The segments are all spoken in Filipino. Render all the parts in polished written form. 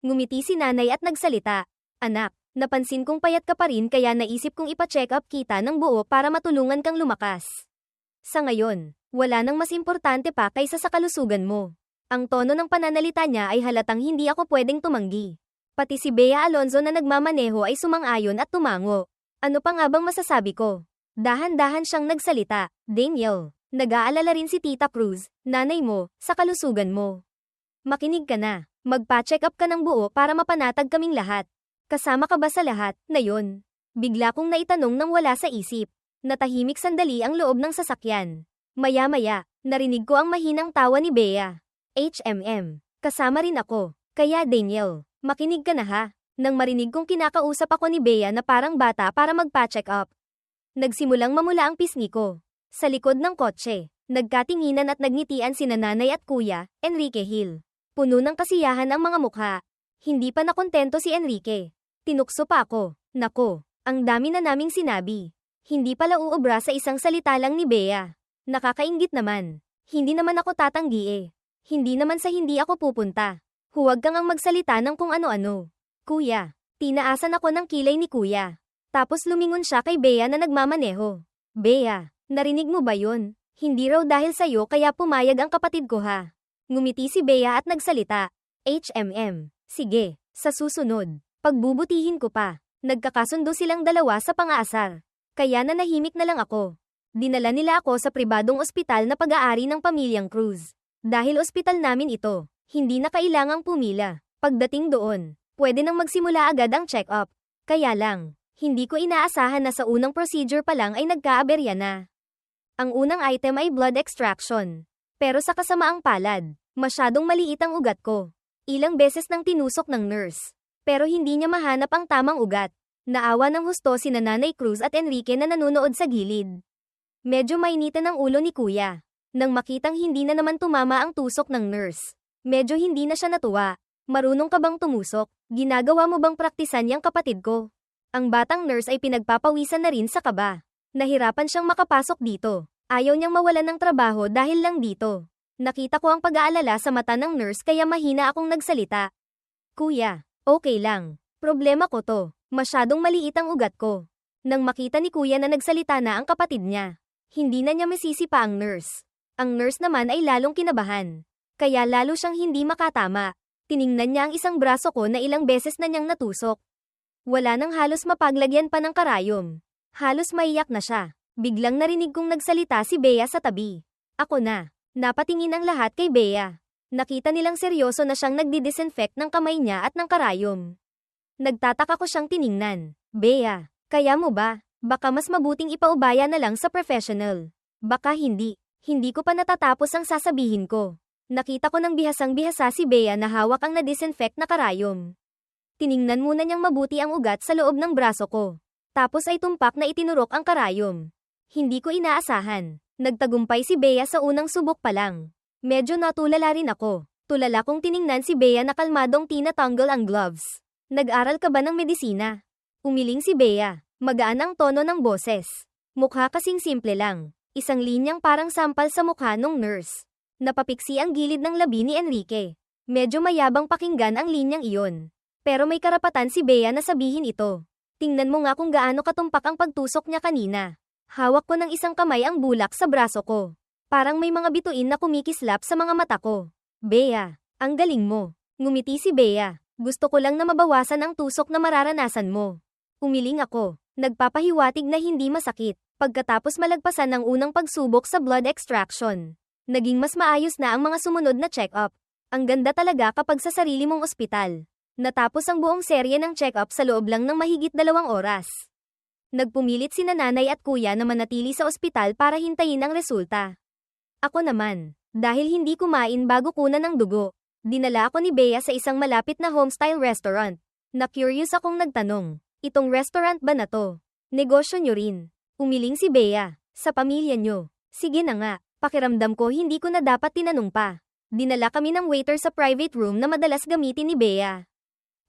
Ngumiti si nanay at nagsalita. Anak, napansin kong payat ka pa rin kaya naisip kong ipa-check up kita ng buo para matulungan kang lumakas. Sa ngayon, wala nang mas importante pa kaysa sa kalusugan mo. Ang tono ng pananalita niya ay halatang hindi ako pwedeng tumanggi. Pati si Bea Alonzo na nagmamaneho ay sumang-ayon at tumango. Ano pa nga bang masasabi ko? Dahan-dahan siyang nagsalita. Daniel, nag-aalala rin si Tita Cruz, nanay mo, sa kalusugan mo. Makinig ka na. Magpa-check up ka ng buo para mapanatag kaming lahat. Kasama ka ba sa lahat na yun? Bigla kong naitanong nang wala sa isip. Natahimik sandali ang loob ng sasakyan. Maya-maya, narinig ko ang mahinang tawa ni Bea. Kasama rin ako. Kaya Daniel, makinig ka na ha. Nang marinig kong kinakausap ako ni Bea na parang bata para magpa-check up. Nagsimulang mamula ang pisngi ko. Sa likod ng kotse, nagkatinginan at nagngitian sina nanay at kuya, Enrique Hill. Puno ng kasiyahan ang mga mukha. Hindi pa nakontento si Enrique. Tinukso pa ako. Nako, ang dami na naming sinabi. Hindi pala uubra sa isang salita lang ni Bea. Nakakainggit naman. Hindi naman ako tatanggi eh. Hindi naman sa hindi ako pupunta. Huwag kang ang magsalita ng kung ano-ano. Kuya, tinaasan ako ng kilay ni kuya. Tapos lumingon siya kay Bea na nagmamaneho. Bea, narinig mo ba yun? Hindi raw dahil sa'yo kaya pumayag ang kapatid ko ha. Ngumiti si Bea at nagsalita. Sige, sa susunod, pagbubutihin ko pa. Nagkakasundo silang dalawa sa pang-aasar. Kaya nanahimik na lang ako. Dinala nila ako sa pribadong ospital na pag-aari ng pamilyang Cruz. Dahil ospital namin ito, hindi na kailangang pumila. Pagdating doon, pwede nang magsimula agad ang check-up. Kaya lang, hindi ko inaasahan na sa unang procedure pa lang ay nagkaaberya na. Ang unang item ay blood extraction. Pero sa kasamaang palad, masyadong maliit ang ugat ko. Ilang beses nang tinusok ng nurse. Pero hindi niya mahanap ang tamang ugat. Naawa ng husto sina Nanay Cruz at Enrique na nanonood sa gilid. Medyo mainitan ang ulo ni kuya. Nang makitang hindi na naman tumama ang tusok ng nurse. Medyo hindi na siya natuwa. Marunong ka bang tumusok? Ginagawa mo bang praktisan yang kapatid ko? Ang batang nurse ay pinagpapawisan na rin sa kaba. Nahirapan siyang makapasok dito. Ayaw niyang mawalan ng trabaho dahil lang dito. Nakita ko ang pag-aalala sa mata ng nurse kaya mahina akong nagsalita. Kuya, okay lang. Problema ko to. Masyadong maliit ang ugat ko. Nang makita ni kuya na nagsalita na ang kapatid niya, hindi na niya masisi pa ang nurse. Ang nurse naman ay lalong kinabahan. Kaya lalo siyang hindi makatama. Tiningnan niya ang isang braso ko na ilang beses na niyang natusok. Wala nang halos mapaglagyan pa ng karayom. Halos maiyak na siya. Biglang narinig kong nagsalita si Bea sa tabi. Ako na. Napatingin ang lahat kay Bea. Nakita nilang seryoso na siyang nagdi-disinfect ng kamay niya at ng karayom. Nagtataka ko siyang tiningnan. Bea, kaya mo ba? Baka mas mabuting ipaubaya na lang sa professional. Baka hindi. Hindi ko pa natatapos ang sasabihin ko. Nakita ko ng bihasang-bihasa si Bea na hawak ang na-disinfect na karayom. Tiningnan muna niyang mabuti ang ugat sa loob ng braso ko. Tapos ay tumpak na itinurok ang karayom. Hindi ko inaasahan. Nagtagumpay si Bea sa unang subok pa lang. Medyo natulala rin ako. Tulala kong tiningnan si Bea na kalmadong tinatanggal ang gloves. Nag-aral ka ba ng medisina? Umiling si Bea. Magaan ang tono ng boses. Mukha kasing simple lang. Isang linyang parang sampal sa mukha nung nurse. Napapiksi ang gilid ng labi ni Enrique. Medyo mayabang pakinggan ang linyang iyon. Pero may karapatan si Bea na sabihin ito. Tingnan mo nga kung gaano katumpak ang pagtusok niya kanina. Hawak ko ng isang kamay ang bulak sa braso ko. Parang may mga bituin na kumikislap sa mga mata ko. Bea, ang galing mo. Ngumiti si Bea. Gusto ko lang na mabawasan ang tusok na mararanasan mo. Umiling ako. Nagpapahiwatig na hindi masakit. Pagkatapos malagpasan ng unang pagsubok sa blood extraction. Naging mas maayos na ang mga sumunod na check-up. Ang ganda talaga kapag sa sarili mong ospital. Natapos ang buong serye ng check-up sa loob lang ng mahigit 2 oras. Nagpumilit sina nanay at kuya na manatili sa ospital para hintayin ang resulta. Ako naman, dahil hindi kumain bago kunan ng dugo, dinala ako ni Bea sa isang malapit na homestyle restaurant. Na-curious akong nagtanong, itong restaurant ba na to? Negosyo nyo rin. Umiling si Bea, sa pamilya nyo. Sige na nga, pakiramdam ko hindi ko na dapat tinanong pa. Dinala kami ng waiter sa private room na madalas gamitin ni Bea.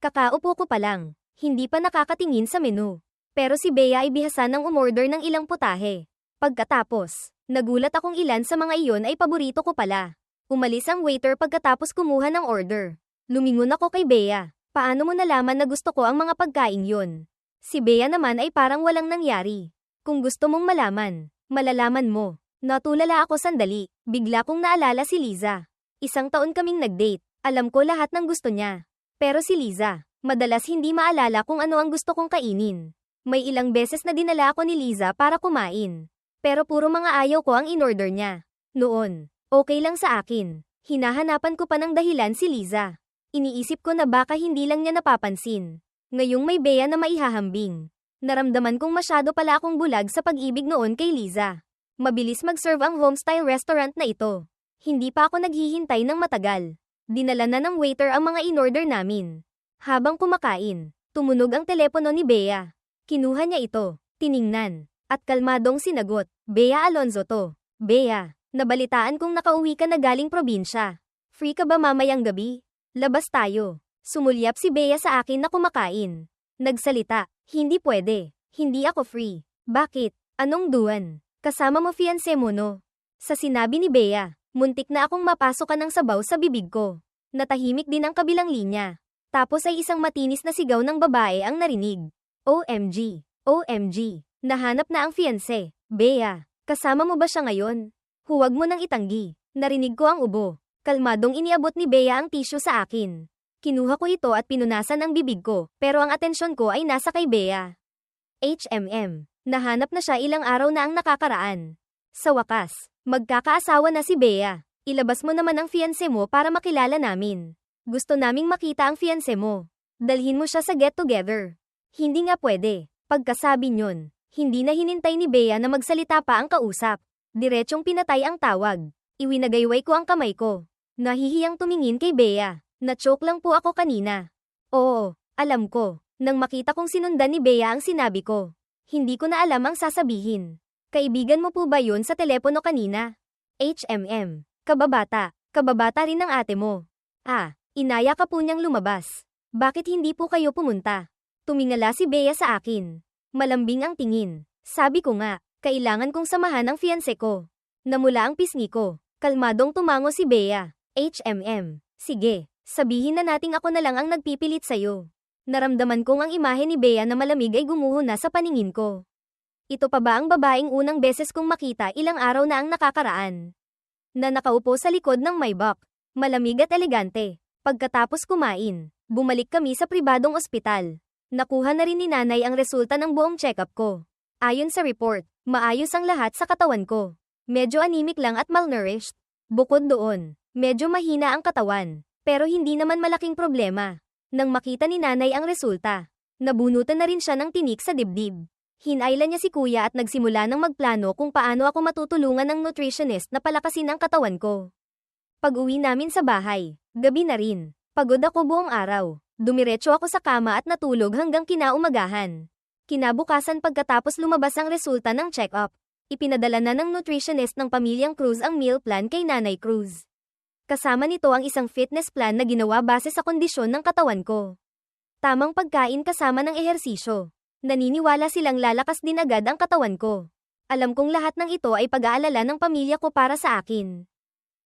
Kakaupo ko pa lang, hindi pa nakakatingin sa menu. Pero si Bea ay bihasa ng umorder ng ilang putahe. Pagkatapos, nagulat akong ilan sa mga iyon ay paborito ko pala. Umalis ang waiter pagkatapos kumuha ng order. Lumingon ako kay Bea. Paano mo nalaman na gusto ko ang mga pagkaing yun? Si Bea naman ay parang walang nangyari. Kung gusto mong malaman, malalaman mo. Natulala ako sandali, bigla kong naalala si Liza. Isang taon kaming nag-date, alam ko lahat ng gusto niya. Pero si Liza, madalas hindi maalala kung ano ang gusto kong kainin. May ilang beses na dinala ako ni Liza para kumain. Pero puro mga ayaw ko ang in-order niya. Noon, okay lang sa akin. Hinahanapan ko pa ng dahilan si Liza. Iniisip ko na baka hindi lang niya napapansin. Ngayong may Bea na maihahambing. Naramdaman kong masyado pala akong bulag sa pag-ibig noon kay Liza. Mabilis mag-serve ang homestyle restaurant na ito. Hindi pa ako naghihintay ng matagal. Dinala na ng waiter ang mga in-order namin. Habang kumakain, tumunog ang telepono ni Bea. Kinuha niya ito, tiningnan, at kalmadong sinagot, "Bea Alonzo to. Bea, nabalitaan kong nakauwi ka na galing probinsya. Free ka ba mamayang gabi? Labas tayo." Sumulyap si Bea sa akin na kumakain. Nagsalita, "Hindi pwede. Hindi ako free." "Bakit? Anong duwan? Kasama mo fiancé mo no?" Sa sinabi ni Bea, muntik na akong mapasok ng sabaw sa bibig ko. Natahimik din ang kabilang linya. Tapos ay isang matinis na sigaw ng babae ang narinig. "OMG! OMG! Nahanap na ang fiancé. Bea, kasama mo ba siya ngayon? Huwag mo nang itanggi." Narinig ko ang ubo. Kalmadong iniabot ni Bea ang tissue sa akin. Kinuha ko ito at pinunasan ang bibig ko, pero ang atensyon ko ay nasa kay Bea. Nahanap na siya ilang araw na ang nakakaraan. Sa wakas, magkakaasawa na si Bea. Ilabas mo naman ang fiancé mo para makilala namin. Gusto naming makita ang fiancé mo. Dalhin mo siya sa get-together. Hindi nga pwede. Pagkasabi nyon, hindi na hinintay ni Bea na magsalita pa ang kausap. Diretsyong pinatay ang tawag. Iwinagayway ko ang kamay ko. Nahihiyang tumingin kay Bea. Na-choke lang po ako kanina. Oo, alam ko. Nang makita kong sinundan ni Bea ang sinabi ko. Hindi ko na alam ang sasabihin. "Kaibigan mo po ba yun sa telepono kanina?" Kababata. Kababata rin ng ate mo." Inaya ka po niyang lumabas. "Bakit hindi po kayo pumunta?" Tumingala si Bea sa akin. Malambing ang tingin. Sabi ko nga, kailangan kong samahan ang fiancé ko. Namula ang pisngi ko. Kalmadong tumango si Bea. Sige, sabihin na nating ako na lang ang nagpipilit sa'yo." Naramdaman kong ang imahe ni Bea na malamig ay gumuho na sa paningin ko. Ito pa ba ang babaeng unang beses kong makita ilang araw na ang nakakaraan? Na nakaupo sa likod ng Maybach. Malamig at elegante. Pagkatapos kumain, bumalik kami sa pribadong ospital. Nakuha na rin ni nanay ang resulta ng buong check-up ko. Ayon sa report, maayos ang lahat sa katawan ko. Medyo anemic lang at malnourished. Bukod doon, medyo mahina ang katawan. Pero hindi naman malaking problema. Nang makita ni nanay ang resulta, nabunutan na rin siya ng tinik sa dibdib. Hinayla niya si kuya at nagsimula ng magplano kung paano ako matutulungan ng nutritionist na palakasin ang katawan ko. Pag-uwi namin sa bahay, gabi na rin. Pagod ako buong araw. Dumiretso ako sa kama at natulog hanggang kinaumagahan. Kinabukasan pagkatapos lumabas ang resulta ng check-up, ipinadala na ng nutritionist ng pamilyang Cruz ang meal plan kay Nanay Cruz. Kasama nito ang isang fitness plan na ginawa base sa kondisyon ng katawan ko. Tamang pagkain kasama ng ehersisyo. Naniniwala silang lalakas din agad ang katawan ko. Alam kong lahat ng ito ay pag-aalala ng pamilya ko para sa akin.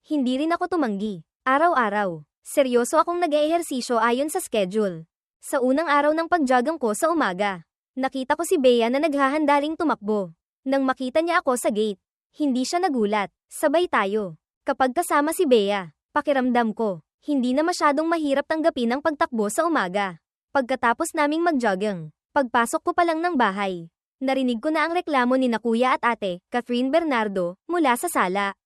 Hindi rin ako tumanggi. Araw-araw, seryoso akong nag-eehersisyo ayon sa schedule. Sa unang araw ng pagjogging ko sa umaga, nakita ko si Bea na naghahanda ring tumakbo. Nang makita niya ako sa gate, hindi siya nagulat. Sabay tayo. Kapag kasama si Bea, pakiramdam ko, hindi na masyadong mahirap tanggapin ang pagtakbo sa umaga. Pagkatapos naming magjogging, pagpasok ko pa lang ng bahay, narinig ko na ang reklamo ni na kuya at ate, Catherine Bernardo, mula sa sala.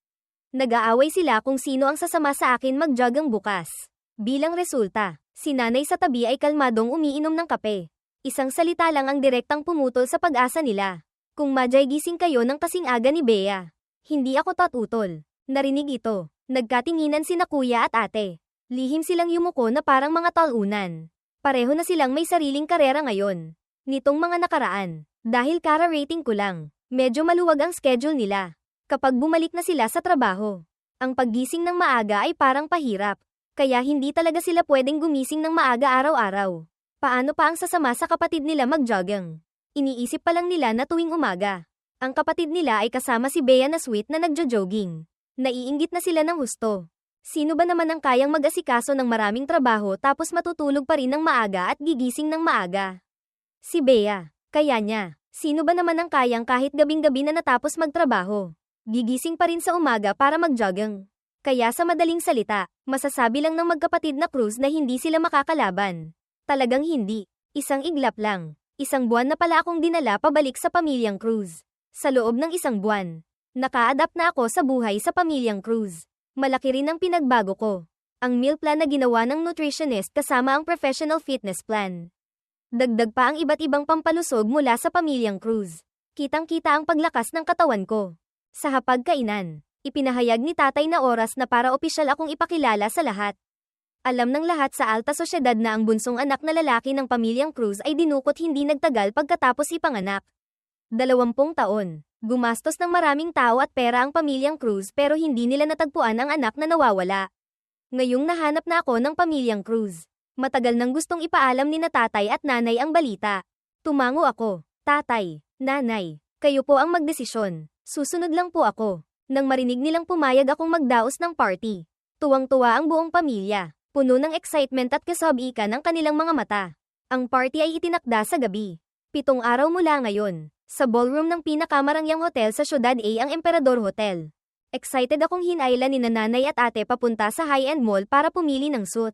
Nag-aaway sila kung sino ang sasama sa akin magjogging bukas. Bilang resulta, si nanay sa tabi ay kalmadong umiinom ng kape. Isang salita lang ang direktang pumutol sa pag-asa nila. "Kung majay gising kayo ng kasing aga ni Bea." Hindi ako tatutol. Narinig ito. Nagkatinginan sina kuya at ate. Lihim silang yumuko na parang mga talunan. Pareho na silang may sariling karera ngayon. Nitong mga nakaraan, dahil kara-rating ko lang, medyo maluwag ang schedule nila. Kapag bumalik na sila sa trabaho, ang paggising ng maaga ay parang pahirap. Kaya hindi talaga sila pwedeng gumising ng maaga araw-araw. Paano pa ang sasama sa kapatid nila magjogging? Iniisip pa lang nila na tuwing umaga, ang kapatid nila ay kasama si Bea na sweet na nagjo-jogging. Naiinggit na sila ng husto. Sino ba naman ang kayang mag-asikaso ng maraming trabaho tapos matutulog pa rin ng maaga at gigising ng maaga? Si Bea. Kaya niya. Sino ba naman ang kayang kahit gabing-gabi na natapos magtrabaho? Gigising pa rin sa umaga para mag-jogging. Kaya sa madaling salita, masasabi lang ng magkapatid na Cruz na hindi sila makakalaban. Talagang hindi. Isang iglap lang. Isang buwan na pala akong dinala pabalik sa pamilyang Cruz. Sa loob ng isang buwan, naka-adapt na ako sa buhay sa pamilyang Cruz. Malaki rin ang pinagbago ko. Ang meal plan na ginawa ng nutritionist kasama ang professional fitness plan. Dagdag pa ang iba't ibang pampalusog mula sa pamilyang Cruz. Kitang-kita ang paglakas ng katawan ko. Sa hapagkainan, ipinahayag ni tatay na oras na para opisyal akong ipakilala sa lahat. Alam ng lahat sa alta sosyedad na ang bunsong anak na lalaki ng pamilyang Cruz ay dinukot hindi nagtagal pagkatapos ipanganak. 20 taon. Gumastos ng maraming tao at pera ang pamilyang Cruz pero hindi nila natagpuan ang anak na nawawala. Ngayong nahanap na ako ng pamilyang Cruz. Matagal nang gustong ipaalam ni na tatay at nanay ang balita. Tumango ako. Tatay, nanay, kayo po ang magdesisyon. Susunod lang po ako. Nang marinig nilang pumayag akong magdaos ng party. Tuwang-tuwa ang buong pamilya. Puno ng excitement at kasabikan ng kanilang mga mata. Ang party ay itinakda sa gabi. 7 araw mula ngayon. Sa ballroom ng pinakamarangyang hotel sa Ciudad A ang Emperador Hotel. Excited akong hinailan ni nanay at ate papunta sa high-end mall para pumili ng suit.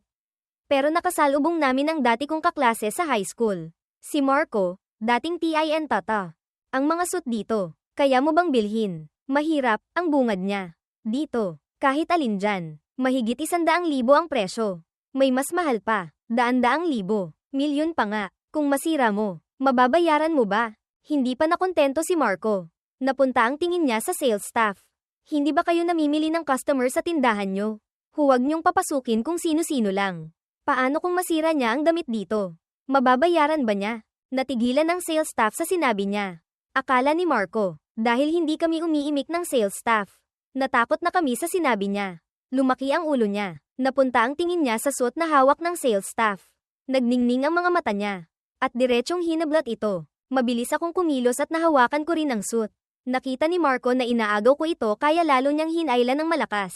Pero nakasalubong namin ang dati kong kaklase sa high school. Si Marco, dating TIN Tata. Ang mga suit dito, kaya mo bang bilhin? Mahirap, ang bungad niya. Dito, kahit alin dyan, mahigit 100,000 ang presyo. May mas mahal pa, 100,000, milyon pa nga. Kung masira mo, mababayaran mo ba? Hindi pa nakontento si Marco. Napunta ang tingin niya sa sales staff. Hindi ba kayo namimili ng customer sa tindahan nyo? Huwag niyong papasukin kung sino-sino lang. Paano kung masira niya ang damit dito? Mababayaran ba niya? Natigilan ang sales staff sa sinabi niya. Akala ni Marco, dahil hindi kami umiimik ng sales staff. Natakot na kami sa sinabi niya. Lumaki ang ulo niya. Napunta ang tingin niya sa suit na hawak ng sales staff. Nagningning ang mga mata niya. At diretsong hinablat ito. Mabilis akong kumilos at nahawakan ko rin ang suit. Nakita ni Marco na inaagaw ko ito kaya lalo niyang hinailan ng malakas.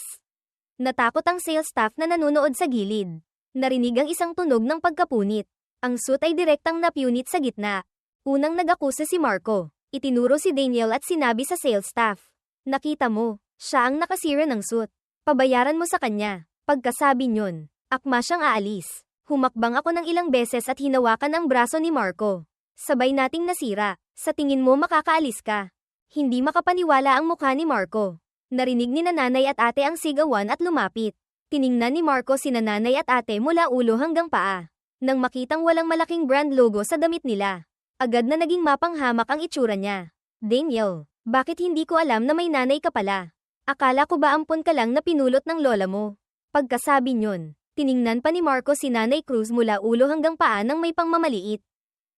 Natakot ang sales staff na nanonood sa gilid. Narinig ang isang tunog ng pagkapunit. Ang suit ay direktang napunit sa gitna. Unang nag-akusa si Marco. Itinuro si Daniel at sinabi sa sales staff. Nakita mo, siya ang nakasira ng suit. Pabayaran mo sa kanya. Pagkasabi niyon, akma siyang aalis. Humakbang ako ng ilang beses at hinawakan ang braso ni Marco. Sabay nating nasira. Sa tingin mo makakaalis ka? Hindi makapaniwala ang mukha ni Marco. Narinig ni nanay at ate ang sigawan at lumapit. Tiningnan ni Marco si nanay at ate mula ulo hanggang paa. Nang makitang walang malaking brand logo sa damit nila, agad na naging mapanghamak ang itsura niya. Daniel, bakit hindi ko alam na may nanay ka pala? Akala ko ba ampon ka lang na pinulot ng lola mo? Pagkasabi niyon, tiningnan pa ni Marco si Nanay Cruz mula ulo hanggang paa nang may pangmamaliit.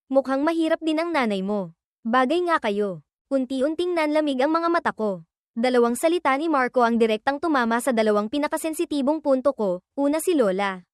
Mukhang mahirap din ang nanay mo. Bagay nga kayo. Unti-unting nanlamig ang mga mata ko. 2 salita ni Marco ang direktang tumama sa 2 pinakasensitibong punto ko, una si Lola.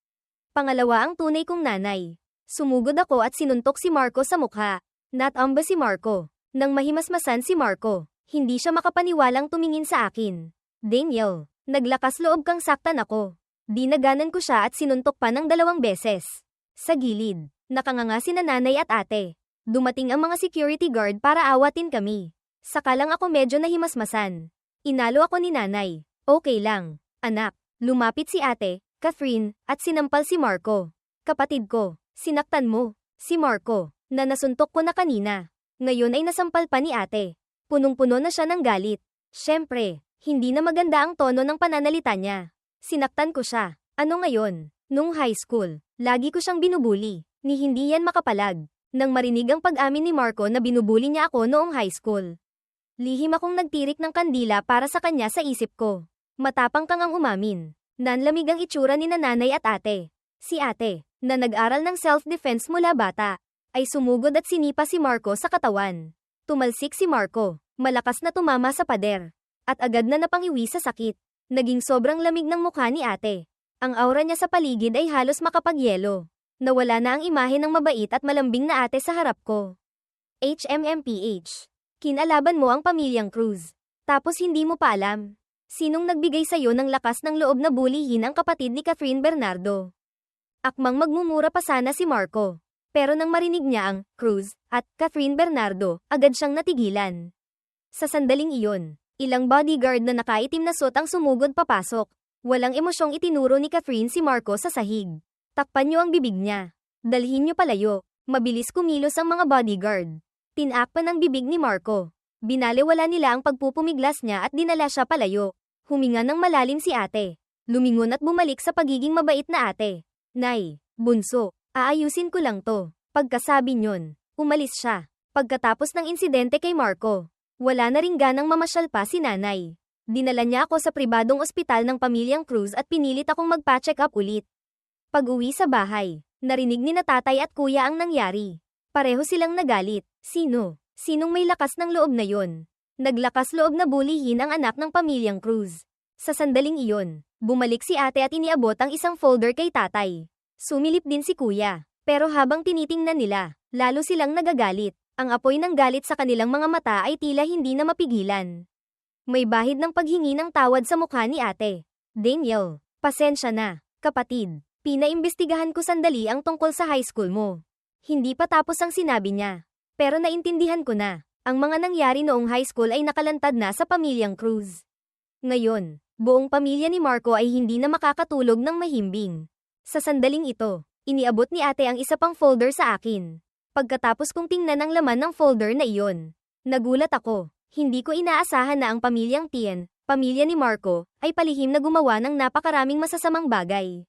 Pangalawa ang tunay kong nanay. Sumugod ako at sinuntok si Marco sa mukha. Natamba si Marco. Nang mahimasmasan si Marco, hindi siya makapaniwalang tumingin sa akin. Daniel, naglakas loob kang saktan ako. Dinaganan ko siya at sinuntok pa ng 2 beses. Sa gilid, nakanganga si nanay at ate. Dumating ang mga security guard para awatin kami. Saka lang ako medyo nahimasmasan. Inalo ako ni nanay. Okay lang, anak. Lumapit si ate, Catherine, at sinampal si Marco. Kapatid ko, sinaktan mo. Si Marco, na nasuntok ko na kanina. Ngayon ay nasampal pa ni ate. Punong-puno na siya ng galit. Siyempre, hindi na maganda ang tono ng pananalita niya. Sinaktan ko siya. Ano ngayon? Nung high school, lagi ko siyang binubuli. Ni hindi yan makapalag. Nang marinig ang pag-amin ni Marco na binubuli niya ako noong high school. Lihim akong nagtirik ng kandila para sa kanya sa isip ko. Matapang kang ang umamin. Nanlamig ang itsura ni nanay at ate. Si ate, na nag-aral ng self-defense mula bata, ay sumugod at sinipa si Marco sa katawan. Tumalsik si Marco, malakas na tumama sa pader. At agad na napangiwi sa sakit. Naging sobrang lamig ng mukha ni ate. Ang aura niya sa paligid ay halos makapagyelo. Nawala na ang imahe ng mabait at malambing na ate sa harap ko. HMMPH. Kinalaban mo ang pamilyang Cruz. Tapos hindi mo pa alam. Sinong nagbigay sa'yo ng lakas ng loob na bulihin ang kapatid ni Catherine Bernardo? Akmang magmumura pa sana si Marco. Pero nang marinig niya ang Cruz at Catherine Bernardo, agad siyang natigilan. Sa sandaling iyon, ilang bodyguard na nakaitim na suot ang sumugod papasok. Walang emosyong itinuro ni Catherine si Marco sa sahig. Takpan niyo ang bibig niya. Dalhin niyo palayo. Mabilis kumilos ang mga bodyguard. Tinakpan ang bibig ni Marco. Binalewala nila ang pagpupumiglas niya at dinala siya palayo. Huminga ng malalim si ate. Lumingon at bumalik sa pagiging mabait na ate. Nay, bunso, aayusin ko lang to. Pagkasabi niyon, umalis siya. Pagkatapos ng insidente kay Marco, wala na ring ganang mamasyal pa si nanay. Dinala niya ako sa pribadong ospital ng pamilyang Cruz at pinilit akong magpa-check up ulit. Pag-uwi sa bahay, narinig ni na tatay at kuya ang nangyari. Pareho silang nagalit. Sino? Sinong may lakas ng loob na yon? Naglakas loob na bulihin ang anak ng pamilyang Cruz. Sa sandaling iyon, bumalik si ate at iniabot ang isang folder kay tatay. Sumilip din si kuya. Pero habang tinitingnan nila, lalo silang nagagalit. Ang apoy ng galit sa kanilang mga mata ay tila hindi na mapigilan. May bahid ng paghingi ng tawad sa mukha ni ate. Daniel, pasensya na, kapatid. Pinaimbestigahan ko sandali ang tungkol sa high school mo. Hindi pa tapos ang sinabi niya. Pero naintindihan ko na. Ang mga nangyari noong high school ay nakalantad na sa pamilyang Cruz. Ngayon, buong pamilya ni Marco ay hindi na makakatulog ng mahimbing. Sa sandaling ito, iniabot ni ate ang isa pang folder sa akin. Pagkatapos kong tingnan ang laman ng folder na iyon, nagulat ako. Hindi ko inaasahan na ang pamilyang Tien, pamilya ni Marco, ay palihim na gumawa ng napakaraming masasamang bagay.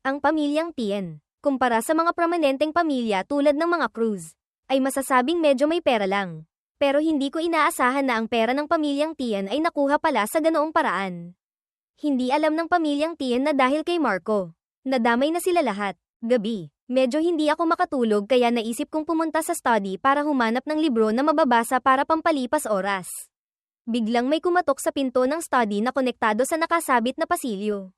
Ang pamilyang Tien, kumpara sa mga prominenteng pamilya tulad ng mga Cruz, ay masasabing medyo may pera lang. Pero hindi ko inaasahan na ang pera ng pamilyang Tien ay nakuha pala sa ganoong paraan. Hindi alam ng pamilyang Tien na dahil kay Marco, nadamay na sila lahat. Gabi, medyo hindi ako makatulog kaya naisip kong pumunta sa study para humanap ng libro na mababasa para pampalipas oras. Biglang may kumatok sa pinto ng study na konektado sa nakasabit na pasilyo.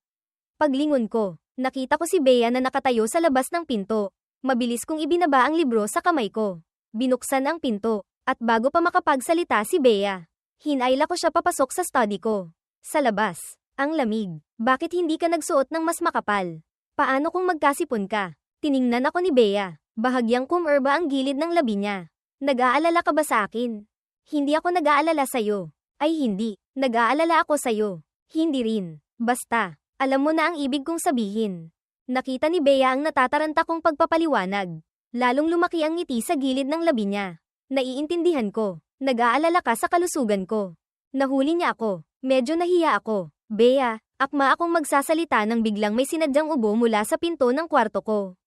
Paglingon ko, nakita ko si Bea na nakatayo sa labas ng pinto. Mabilis kong ibinaba ang libro sa kamay ko. Binuksan ang pinto. At bago pa makapagsalita si Bea, hinayla ko siya papasok sa study ko. Sa labas, ang lamig. Bakit hindi ka nagsuot ng mas makapal? Paano kung magkasipon ka? Tiningnan ako ni Bea. Bahagyang kumerba ang gilid ng labi niya. Nag-aalala ka ba sa akin? Hindi ako nag-aalala sa'yo. Ay hindi, nag-aalala ako sa'yo. Hindi rin. Basta, alam mo na ang ibig kong sabihin. Nakita ni Bea ang natataranta kong pagpapaliwanag. Lalong lumaki ang ngiti sa gilid ng labi niya. Naiintindihan ko. Nag-aalala ka sa kalusugan ko. Nahuli niya ako. Medyo nahiya ako. Bea, akma akong magsasalita nang biglang may sinadyang ubo mula sa pinto ng kwarto ko.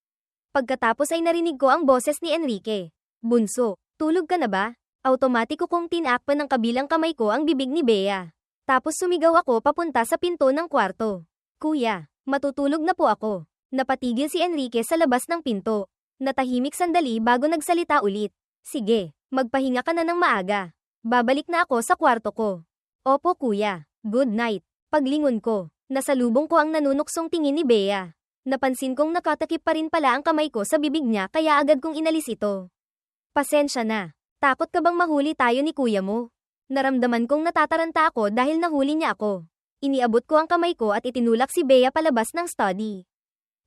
Pagkatapos ay narinig ko ang boses ni Enrique. Bunso, tulog ka na ba? Automatiko kong tinakpan ng kabilang kamay ko ang bibig ni Bea. Tapos sumigaw ako papunta sa pinto ng kwarto. Kuya, matutulog na po ako. Napatigil si Enrique sa labas ng pinto. Natahimik sandali bago nagsalita ulit. Sige, magpahinga ka na ng maaga. Babalik na ako sa kwarto ko. Opo kuya, good night. Paglingon ko, nasalubong ko ang nanunuksong tingin ni Bea. Napansin kong nakatakip pa rin pala ang kamay ko sa bibig niya kaya agad kong inalis ito. Pasensya na, takot ka bang mahuli tayo ni kuya mo? Naramdaman kong natataranta ako dahil nahuli niya ako. Iniabot ko ang kamay ko at itinulak si Bea palabas ng study.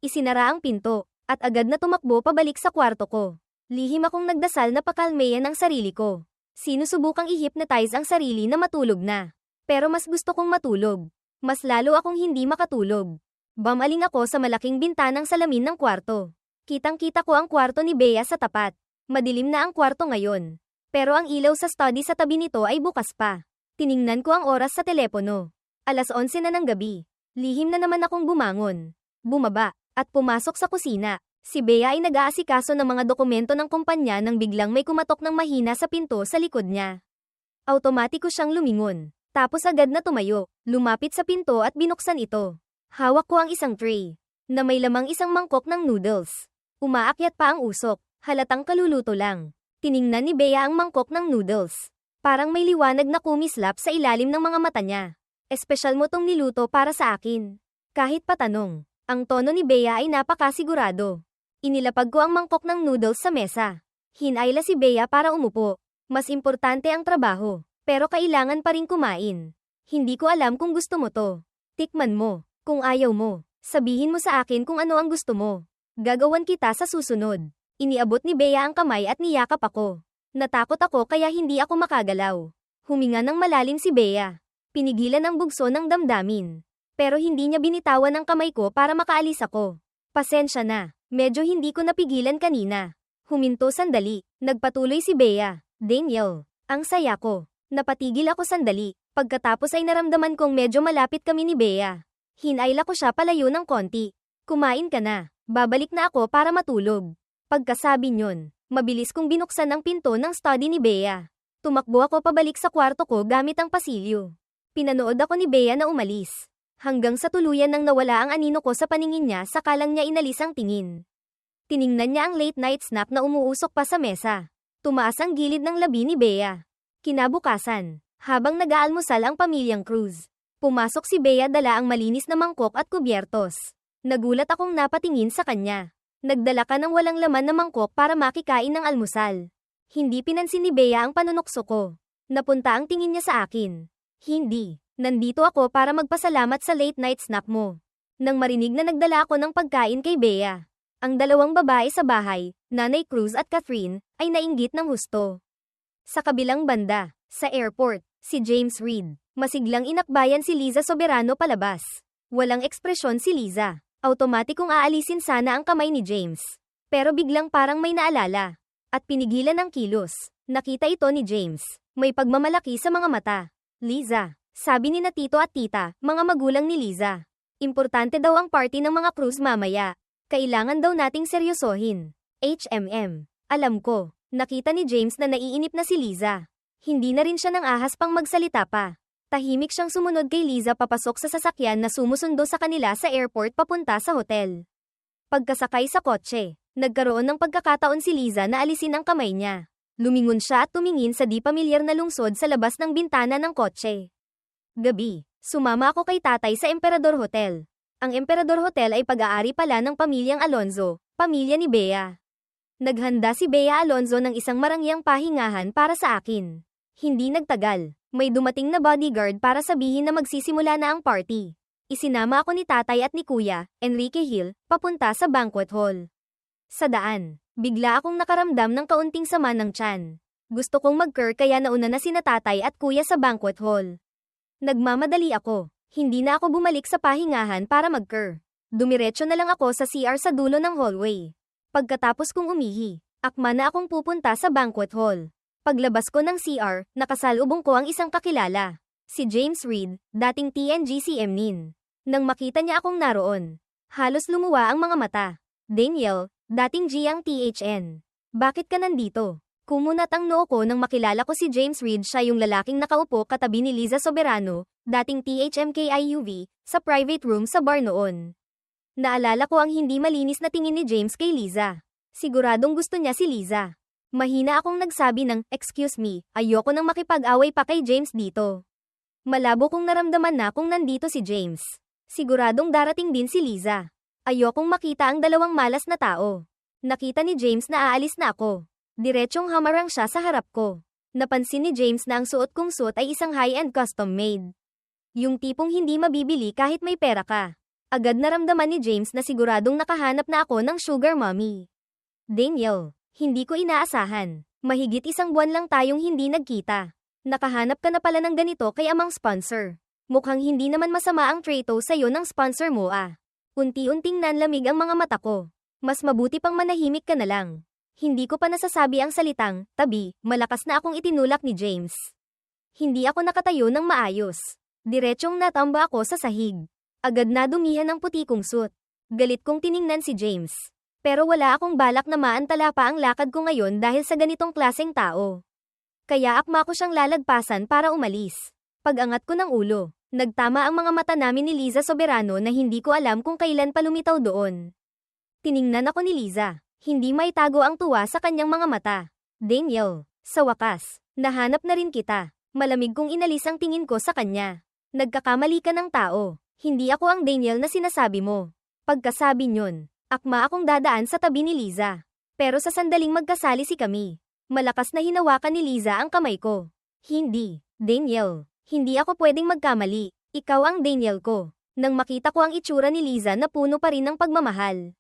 Isinara ang pinto, at agad na tumakbo pabalik sa kwarto ko. Lihim akong nagdasal na pakalmayan ang sarili ko. Sinusubukang i-hypnotize ang sarili na matulog na. Pero mas gusto kong matulog. Mas lalo akong hindi makatulog. Bumaling ako sa malaking bintanang salamin ng kwarto. Kitang-kita ko ang kwarto ni Bea sa tapat. Madilim na ang kwarto ngayon. Pero ang ilaw sa study sa tabi nito ay bukas pa. Tiningnan ko ang oras sa telepono. 11:00 na ng gabi. Lihim na naman akong bumangon. Bumaba, at pumasok sa kusina. Si Bea ay nag-aasikaso ng mga dokumento ng kumpanya nang biglang may kumatok ng mahina sa pinto sa likod niya. Automatiko siyang lumingon. Tapos agad na tumayo, lumapit sa pinto at binuksan ito. Hawak ko ang isang tray, na may lamang isang mangkok ng noodles. Umaakyat pa ang usok, halatang kaluluto lang. Tiningnan ni Bea ang mangkok ng noodles. Parang may liwanag na kumislap sa ilalim ng mga mata niya. Espesyal mo tong niluto para sa akin. Kahit patanong, ang tono ni Bea ay napakasigurado. Inilapag ko ang mangkok ng noodles sa mesa. Hinayla si Bea para umupo. Mas importante ang trabaho, pero kailangan pa rin kumain. Hindi ko alam kung gusto mo to. Tikman mo. Kung ayaw mo, sabihin mo sa akin kung ano ang gusto mo. Gagawan kita sa susunod. Iniabot ni Bea ang kamay at niyakap ako. Natakot ako kaya hindi ako makagalaw. Huminga ng malalim si Bea. Pinigilan ang bugso ng damdamin. Pero hindi niya binitawan ang kamay ko para makaalis ako. Pasensya na, medyo hindi ko napigilan kanina. Huminto sandali, nagpatuloy si Bea. Daniel, ang saya ko. Napatigil ako sandali, pagkatapos ay naramdaman kong medyo malapit kami ni Bea. Hinayla ko siya palayo ng konti. Kumain ka na, babalik na ako para matulog. Pagkasabi nyon, mabilis kong binuksan ang pinto ng study ni Bea. Tumakbo ako pabalik sa kwarto ko gamit ang pasilyo. Pinanood ako ni Bea na umalis. Hanggang sa tuluyan nang nawala ang anino ko sa paningin niya saka lang niya inalis ang tingin. Tiningnan niya ang late night snack na umuusok pa sa mesa. Tumaas ang gilid ng labi ni Bea. Kinabukasan, habang nag-aalmusal ang pamilyang Cruz, pumasok si Bea dala ang malinis na mangkok at kubyertos. Nagulat akong napatingin sa kanya. Nagdala ka ng walang laman na mangkok para makikain ng almusal. Hindi pinansin ni Bea ang panunokso ko. Napunta ang tingin niya sa akin. Hindi, nandito ako para magpasalamat sa late night snack mo. Nang marinig na nagdala ako ng pagkain kay Bea, ang dalawang babae sa bahay, Nanay Cruz at Catherine, ay nainggit ng husto. Sa kabilang banda, sa airport, si James Reid, masiglang inakbayan si Liza Soberano palabas. Walang ekspresyon si Liza. Automatikong aalisin sana ang kamay ni James. Pero biglang parang may naalala. At pinigilan ang kilos. Nakita ito ni James. May pagmamalaki sa mga mata. Liza, sabi ni na tito at tita, mga magulang ni Liza. Importante daw ang party ng mga Cruz mamaya. Kailangan daw nating seryosohin. HMM. Alam ko. Nakita ni James na naiinip na si Liza. Hindi na rin siya nang ahas pang magsalita pa. Tahimik siyang sumunod kay Liza papasok sa sasakyan na sumusundo sa kanila sa airport papunta sa hotel. Pagkasakay sa kotse, nagkaroon ng pagkakataon si Liza na alisin ang kamay niya. Lumingon siya at tumingin sa di pamilyar na lungsod sa labas ng bintana ng kotse. Gabi, sumama ako kay tatay sa Emperador Hotel. Ang Emperador Hotel ay pag-aari pala ng pamilyang Alonzo, pamilya ni Bea. Naghanda si Bea Alonzo ng isang marangyang pahingahan para sa akin. Hindi nagtagal, may dumating na bodyguard para sabihin na magsisimula na ang party. Isinama ako ni tatay at ni kuya, Enrique Hill, papunta sa banquet hall. Sa daan, bigla akong nakaramdam ng kaunting sama ng tiyan. Gusto kong mag-ker kaya nauna na sina tatay at kuya sa banquet hall. Nagmamadali ako, hindi na ako bumalik sa pahingahan para mag-ker. Dumiretso na lang ako sa CR sa dulo ng hallway. Pagkatapos kong umihi, akma na akong pupunta sa banquet hall. Paglabas ko ng CR, nakasalubong ko ang isang kakilala. Si James Reid, dating TNGCM nin. Nang makita niya akong naroon, halos lumuwa ang mga mata. Daniel, dating G ang THN. Bakit ka nandito? Kumunat ang noo ko nang makilala ko si James Reid, siya yung lalaking nakaupo katabi ni Liza Soberano, dating THMKIUV, sa private room sa bar noon. Naalala ko ang hindi malinis na tingin ni James kay Liza. Siguradong gusto niya si Liza. Mahina akong nagsabi ng, "Excuse me, ayoko nang makipag-away pa kay James dito." Malabo kong naramdaman na kung nandito si James. Siguradong darating din si Liza. Ayokong makita ang dalawang malas na tao. Nakita ni James na aalis na ako. Diretsyong hamarang siya sa harap ko. Napansin ni James na ang suot kong suot ay isang high-end custom-made. Yung tipong hindi mabibili kahit may pera ka. Agad naramdaman ni James na siguradong nakahanap na ako ng sugar mommy. Daniel, hindi ko inaasahan. Mahigit isang buwan lang tayong hindi nagkita. Nakahanap ka na pala ng ganito kay amang sponsor. Mukhang hindi naman masama ang trato sa'yo ng sponsor mo ah. Unti-unting nanlamig ang mga mata ko. Mas mabuti pang manahimik ka na lang. Hindi ko pa nasasabi ang salitang, tabi, malakas na akong itinulak ni James. Hindi ako nakatayo ng maayos. Diretsyong natamba ako sa sahig. Agad na dumihan ang puti kong suit. Galit kong tiningnan si James. Pero wala akong balak na maantala pa ang lakad ko ngayon dahil sa ganitong klaseng tao. Kaya akma ko siyang lalagpasan para umalis. Pag-angat ko ng ulo, nagtama ang mga mata namin ni Liza Soberano na hindi ko alam kung kailan pa lumitaw doon. Tiningnan ako ni Liza. Hindi maitago ang tuwa sa kanyang mga mata. Daniel, sa wakas, nahanap na rin kita. Malamig kong inalis ang tingin ko sa kanya. Nagkakamali ka ng tao. Hindi ako ang Daniel na sinasabi mo. Pagkasabi nyon, akma akong dadaan sa tabi ni Liza. Pero sa sandaling magkasali si kami, malakas na hinawakan ni Liza ang kamay ko. Hindi, Daniel. Hindi ako pwedeng magkamali. Ikaw ang Daniel ko. Nang makita ko ang itsura ni Liza na puno pa rin ng pagmamahal.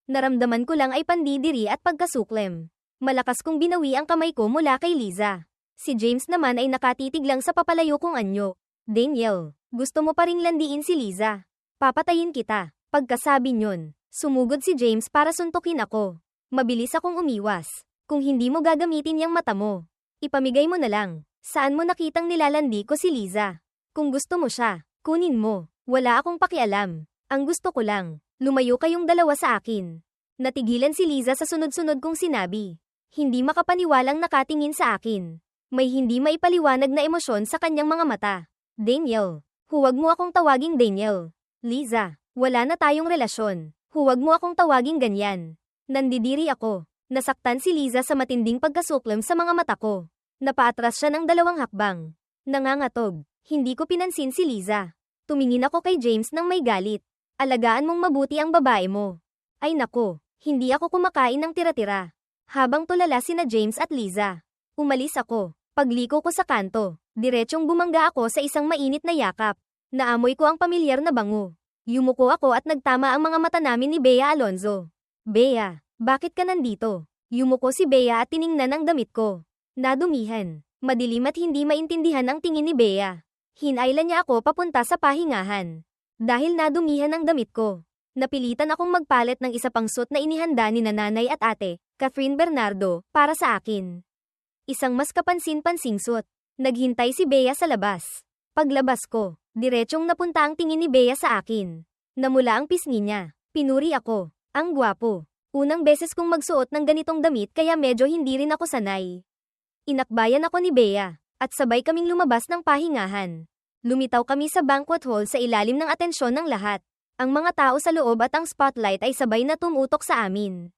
Naramdaman ko lang ay pandidiri at pagkasuklem. Malakas kong binawi ang kamay ko mula kay Liza. Si James naman ay nakatitig lang sa papalayo kong anyo. Daniel, gusto mo pa ring landiin si Liza? Papatayin kita. Pagkasabi nyon, sumugod si James para suntukin ako. Mabilis akong umiwas. Kung hindi mo gagamitin yung mata mo, ipamigay mo na lang. Saan mo nakitang nilalandi ko si Liza? Kung gusto mo siya, kunin mo. Wala akong pakialam. Ang gusto ko lang, lumayo kayong dalawa sa akin. Natigilan si Liza sa sunod-sunod kong sinabi. Hindi makapaniwalang nakatingin sa akin. May hindi maipaliwanag na emosyon sa kanyang mga mata. Daniel, huwag mo akong tawaging Daniel. Liza, wala na tayong relasyon. Huwag mo akong tawaging ganyan. Nandidiri ako. Nasaktan si Liza sa matinding pagkasuklem sa mga mata ko. Napaatras siya ng 2 hakbang. Nangangatog. Hindi ko pinansin si Liza. Tumingin ako kay James nang may galit. Alagaan mong mabuti ang babae mo. Ay nako, hindi ako kumakain ng tira-tira. Habang tulala sina James at Liza. Umalis ako. Pagliko ko sa kanto, diretsong bumangga ako sa isang mainit na yakap. Naamoy ko ang pamilyar na bango. Yumuko ako at nagtama ang mga mata namin ni Bea Alonzo. Bea, bakit ka nandito? Yumuko si Bea at tiningnan ang damit ko. Nadumihan. Madilim at hindi maintindihan ang tingin ni Bea. Hinailan niya ako papunta sa pahingahan. Dahil nadumihan ang damit ko, napilitan akong magpalit ng isa pang suit na inihanda ni nanay at ate, Catherine Bernardo, para sa akin. Isang mas kapansin-pansing suit. Naghintay si Bea sa labas. Paglabas ko, diretsyong napunta ang tingin ni Bea sa akin. Namula ang pisngi niya. Pinuri ako. Ang gwapo. Unang beses kong magsuot ng ganitong damit kaya medyo hindi rin ako sanay. Inakbayan ako ni Bea, at sabay kaming lumabas ng pahingahan. Lumitaw kami sa banquet hall sa ilalim ng atensyon ng lahat. Ang mga tao sa loob at ang spotlight ay sabay na tumutok sa amin.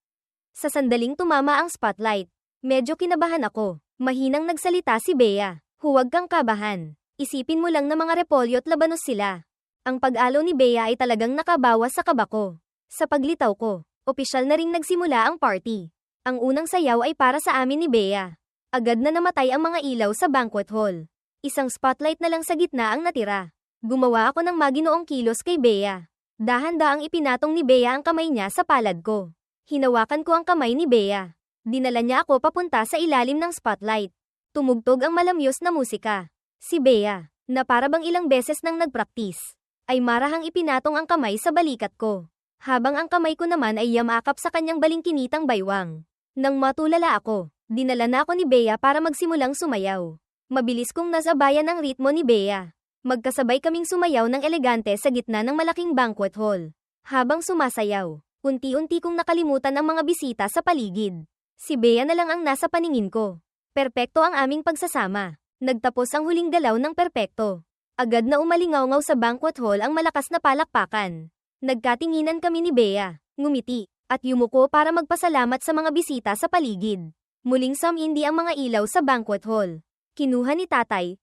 Sa sandaling tumama ang spotlight, medyo kinabahan ako. Mahinang nagsalita si Bea. Huwag kang kabahan. Isipin mo lang na mga repolyo't labanos sila. Ang pag-alo ni Bea ay talagang nakabawas sa kaba ko. Sa paglitaw ko, opisyal na ring nagsimula ang party. Ang unang sayaw ay para sa amin ni Bea. Agad na namatay ang mga ilaw sa banquet hall. Isang spotlight na lang sa gitna ang natira. Gumawa ako ng maginoong kilos kay Bea. Dahan-daang ipinatong ni Bea ang kamay niya sa palad ko. Hinawakan ko ang kamay ni Bea. Dinala niya ako papunta sa ilalim ng spotlight. Tumugtog ang malamyos na musika. Si Bea, na para bang ilang beses nang nagpraktis, ay marahang ipinatong ang kamay sa balikat ko. Habang ang kamay ko naman ay yamakap sa kanyang balingkinitang baywang. Nang matulala ako, dinala na ako ni Bea para magsimulang sumayaw. Mabilis kong nasabayan ang ritmo ni Bea. Magkasabay kaming sumayaw ng elegante sa gitna ng malaking banquet hall. Habang sumasayaw, unti-unti kong nakalimutan ang mga bisita sa paligid. Si Bea na lang ang nasa paningin ko. Perpekto ang aming pagsasama. Nagtapos ang huling galaw ng perpekto. Agad na umalingaw-ngaw sa banquet hall ang malakas na palakpakan. Nagkatinginan kami ni Bea, ngumiti, at yumuko para magpasalamat sa mga bisita sa paligid. Muling sumindi ang mga ilaw sa banquet hall. Kinuha ni Tatay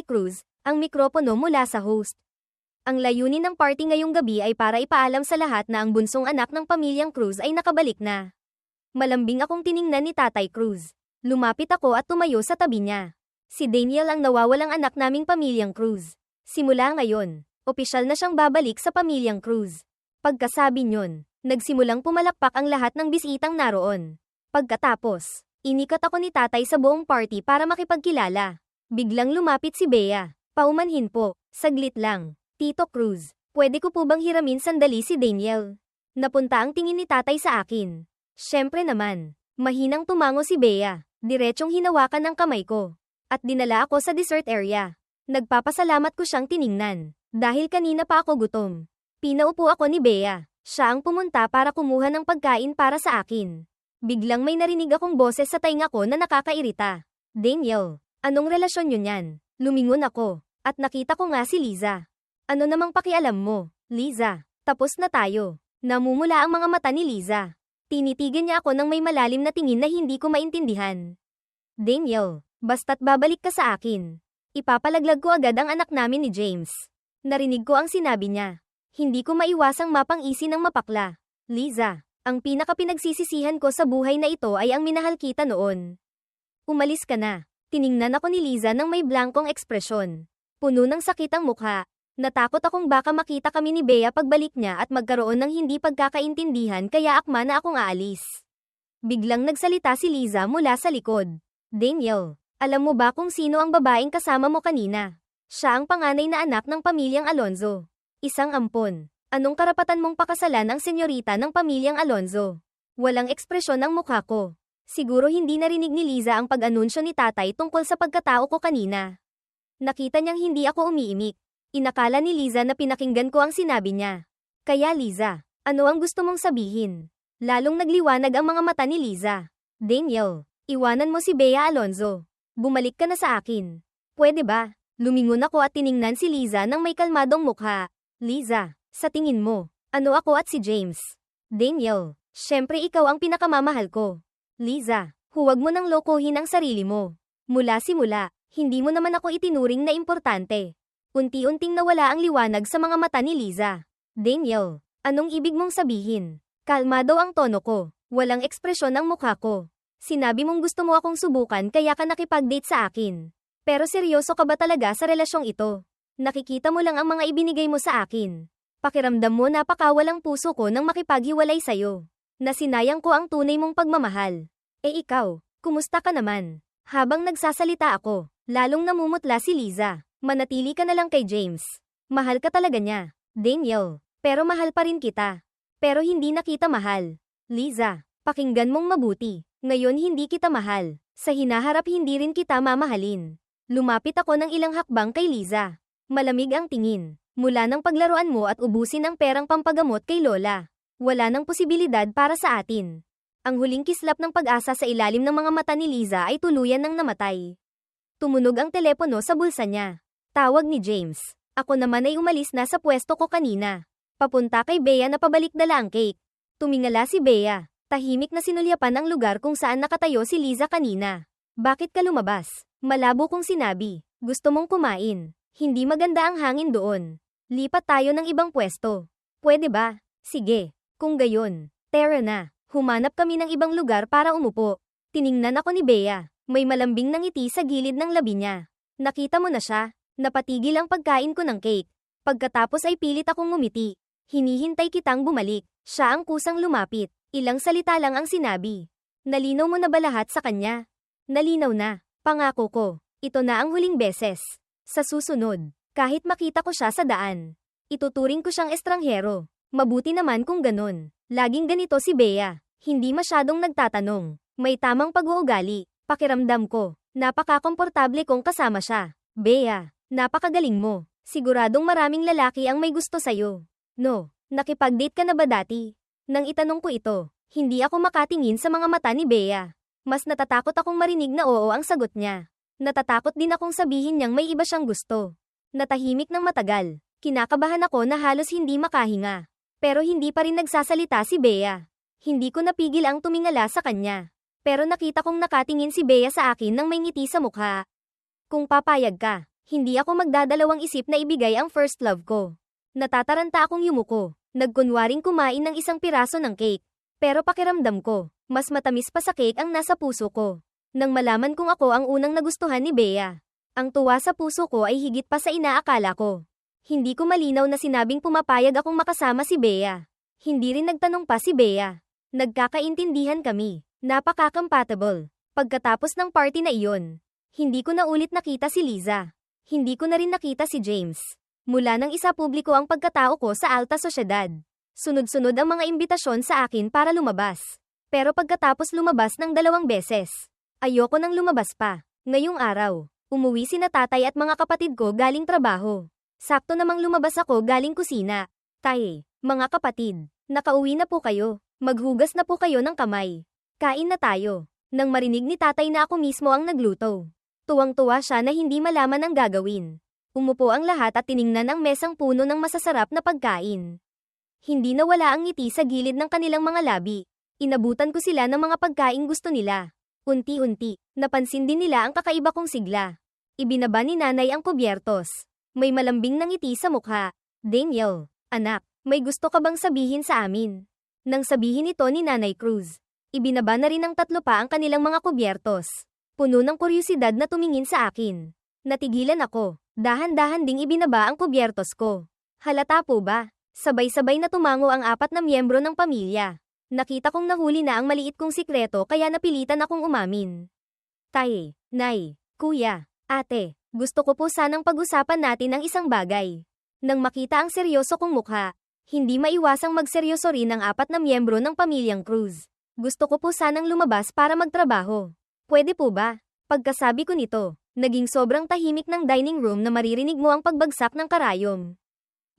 Cruz, ang mikropono mula sa host. Ang layunin ng party ngayong gabi ay para ipaalam sa lahat na ang bunsong anak ng pamilyang Cruz ay nakabalik na. Malambing akong tiningnan ni Tatay Cruz. Lumapit ako at tumayo sa tabi niya. Si Daniel ang nawawalang anak naming pamilyang Cruz. Simula ngayon, opisyal na siyang babalik sa pamilyang Cruz. Pagkasabi niyon, nagsimulang pumalakpak ang lahat ng bisitang naroon. Pagkatapos, inikat ako ni Tatay sa buong party para makipagkilala. Biglang lumapit si Bea. Paumanhin po, saglit lang. Tito Cruz, pwede ko po bang hiramin sandali si Daniel? Napunta ang tingin ni Tatay sa akin. Siyempre naman. Mahinang tumango si Bea. Diretsyong hinawakan ang kamay ko. At dinala ako sa dessert area. Nagpapasalamat ko siyang tiningnan. Dahil kanina pa ako gutom. Pinaupo ako ni Bea. Siya ang pumunta para kumuha ng pagkain para sa akin. Biglang may narinig akong boses sa tainga ko na nakakairita. Daniel, anong relasyon yun yan? Lumingon ako. At nakita ko nga si Liza. Ano namang pakialam mo, Liza? Tapos na tayo. Namumula ang mga mata ni Liza. Tinitigan niya ako ng may malalim na tingin na hindi ko maintindihan. Daniel, basta't babalik ka sa akin. Ipapalaglag ko agad ang anak namin ni James. Narinig ko ang sinabi niya. Hindi ko maiwasang mapang-isi ng mapakla. Liza, ang pinakapinagsisisihan ko sa buhay na ito ay ang minahal kita noon. Umalis ka na. Tiningnan ako ni Liza ng may blankong ekspresyon. Puno ng sakit ang mukha. Natakot akong baka makita kami ni Bea pagbalik niya at magkaroon ng hindi pagkakaintindihan kaya akma na akong aalis. Biglang nagsalita si Liza mula sa likod. Daniel, alam mo ba kung sino ang babaeng kasama mo kanina? Siya ang panganay na anak ng pamilyang Alonzo. Isang ampon. Anong karapatan mong pakasalan ang senyorita ng pamilyang Alonzo? Walang ekspresyon ang mukha ko. Siguro hindi narinig ni Liza ang pag-anunsyo ni tatay tungkol sa pagkatao ko kanina. Nakita niyang hindi ako umiimik. Inakala ni Liza na pinakinggan ko ang sinabi niya. Kaya Liza, ano ang gusto mong sabihin? Lalong nagliwanag ang mga mata ni Liza. Daniel, iwanan mo si Bea Alonzo. Bumalik ka na sa akin. Pwede ba? Lumingon ako at tiningnan si Liza ng may kalmadong mukha. Liza, sa tingin mo, ano ako at si James? Daniel, syempre ikaw ang pinakamamahal ko. Liza, huwag mo nang lokohin ang sarili mo. Mula simula, hindi mo naman ako itinuring na importante. Unti-unting nawala ang liwanag sa mga mata ni Liza. Daniel, anong ibig mong sabihin? Kalmado ang tono ko. Walang ekspresyon ang mukha ko. Sinabi mong gusto mo akong subukan kaya ka nakipag-date sa akin. Pero seryoso ka ba talaga sa relasyong ito? Nakikita mo lang ang mga ibinigay mo sa akin. Pakiramdam mo napakawalang puso ko nang makipaghiwalay sa'yo. Nasinayang ko ang tunay mong pagmamahal. Ikaw, kumusta ka naman? Habang nagsasalita ako, lalong namumutla si Liza. Manatili ka na lang kay James. Mahal ka talaga niya, Daniel. Pero mahal pa rin kita. Pero hindi na kita mahal. Liza, pakinggan mong mabuti. Ngayon hindi kita mahal. Sa hinaharap hindi rin kita mamahalin. Lumapit ako ng ilang hakbang kay Liza. Malamig ang tingin. Mula ng paglaruan mo at ubusin ang perang pampagamot kay Lola. Wala nang posibilidad para sa atin. Ang huling kislap ng pag-asa sa ilalim ng mga mata ni Liza ay tuluyan ng namatay. Tumunog ang telepono sa bulsa niya. Tawag ni James. Ako naman ay umalis na sa pwesto ko kanina. Papunta kay Bea na pabalik-dala ang cake. Tumingala si Bea. Tahimik na sinulyapan ang lugar kung saan nakatayo si Liza kanina. Bakit ka lumabas? Malabo kong sinabi. Gusto mong kumain. Hindi maganda ang hangin doon. Lipat tayo ng ibang pwesto. Pwede ba? Sige. Kung gayon, tara na. Humanap kami ng ibang lugar para umupo. Tiningnan ako ni Bea. May malambing na ngiti sa gilid ng labi niya. Nakita mo na siya? Napatigil ang pagkain ko ng cake. Pagkatapos ay pilit akong ngumiti. Hinihintay kitang bumalik. Siya ang kusang lumapit. Ilang salita lang ang sinabi. Nalinaw mo na ba lahat sa kanya? Nalinaw na. Pangako ko. Ito na ang huling beses. Sa susunod, kahit makita ko siya sa daan, ituturing ko siyang estranghero. Mabuti naman kung ganun. Laging ganito si Bea. Hindi masyadong nagtatanong. May tamang pag-uugali. Pakiramdam ko. Napaka-komportable kong kasama siya. Bea. Napakagaling mo. Siguradong maraming lalaki ang may gusto sa'yo. No, nakipag-date ka na ba dati? Nang itanong ko ito, hindi ako makatingin sa mga mata ni Bea. Mas natatakot akong marinig na oo ang sagot niya. Natatakot din akong sabihin niyang may iba siyang gusto. Natahimik ng matagal. Kinakabahan ako na halos hindi makahinga. Pero hindi pa rin nagsasalita si Bea. Hindi ko napigil ang tumingala sa kanya. Pero nakita kong nakatingin si Bea sa akin nang may ngiti sa mukha. Kung papayag ka, hindi ako magdadalawang isip na ibigay ang first love ko. Natataranta akong yumuko. Nagkunwaring kumain ng isang piraso ng cake. Pero pakiramdam ko, mas matamis pa sa cake ang nasa puso ko. Nang malaman kong ako ang unang nagustuhan ni Bea. Ang tuwa sa puso ko ay higit pa sa inaakala ko. Hindi ko malinaw na sinabing pumapayag akong makasama si Bea. Hindi rin nagtanong pa si Bea. Nagkakaintindihan kami. Napaka-compatible. Pagkatapos ng party na iyon, hindi ko na ulit nakita si Liza. Hindi ko na rin nakita si James. Mula nang isa publiko ang pagkatao ko sa alta sosyedad. Sunod-sunod ang mga imbitasyon sa akin para lumabas. Pero pagkatapos lumabas ng 2 beses, ayoko nang lumabas pa. Ngayong araw, umuwi sina tatay at mga kapatid ko galing trabaho. Sakto namang lumabas ako galing kusina. Tay, mga kapatid, nakauwi na po kayo. Maghugas na po kayo ng kamay. Kain na tayo. Nang marinig ni tatay na ako mismo ang nagluto. Tuwang-tuwa siya na hindi malaman ang gagawin. Umupo ang lahat at tiningnan ang mesang puno ng masasarap na pagkain. Hindi nawala ang ngiti sa gilid ng kanilang mga labi. Inabutan ko sila ng mga pagkaing gusto nila. Unti-unti, napansin din nila ang kakaiba kong sigla. Ibinaba ni nanay ang kubyertos. May malambing na ngiti sa mukha. Daniel, anak, may gusto ka bang sabihin sa amin? Nang sabihin ito ni Nanay Cruz, ibinaba na rin ng 3 pa ang kanilang mga kubyertos. Puno ng kuryosidad na tumingin sa akin. Natigilan ako. Dahan-dahan ding ibinaba ang kubyertos ko. Halata po ba? Sabay-sabay na tumango ang 4 na miyembro ng pamilya. Nakita kong nahuli na ang maliit kong sikreto kaya napilitan akong umamin. Tay, Nay, Kuya, Ate, gusto ko po sanang pag-usapan natin ang isang bagay. Nang makita ang seryoso kong mukha, hindi maiwasang magseryoso rin ang 4 na miyembro ng pamilyang Cruz. Gusto ko po sanang lumabas para magtrabaho. Pwede po ba? Pagkasabi ko nito, naging sobrang tahimik ng dining room na maririnig mo ang pagbagsak ng karayom.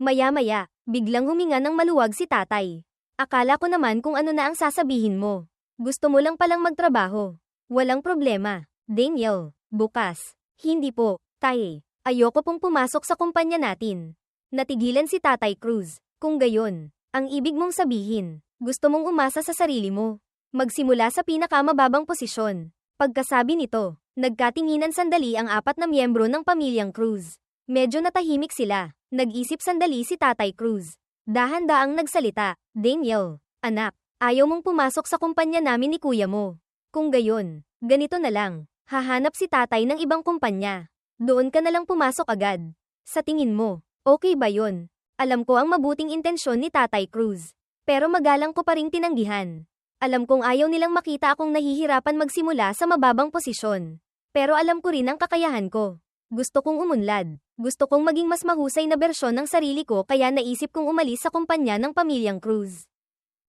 Maya-maya, biglang huminga ng maluwag si tatay. Akala ko naman kung ano na ang sasabihin mo. Gusto mo lang palang magtrabaho. Walang problema, Daniel. Bukas. Hindi po, tay. Ayoko pong pumasok sa kumpanya natin. Natigilan si Tatay Cruz. Kung gayon, ang ibig mong sabihin, gusto mong umasa sa sarili mo. Magsimula sa pinakamababang posisyon. Pagkasabi nito, nagkatinginan sandali ang 4 na miyembro ng pamilyang Cruz. Medyo natahimik sila. Nag-isip sandali si Tatay Cruz. Dahan-daang nagsalita, Daniel, anak, ayaw mong pumasok sa kumpanya namin ni kuya mo. Kung gayon, ganito na lang, hahanap si tatay ng ibang kumpanya. Doon ka na lang pumasok agad. Sa tingin mo, okay ba yon? Alam ko ang mabuting intensyon ni Tatay Cruz. Pero magalang ko pa ring tinanggihan. Alam kong ayaw nilang makita akong nahihirapan magsimula sa mababang posisyon. Pero alam ko rin ang kakayahan ko. Gusto kong umunlad. Gusto kong maging mas mahusay na bersyon ng sarili ko kaya naisip kong umalis sa kumpanya ng pamilyang Cruz.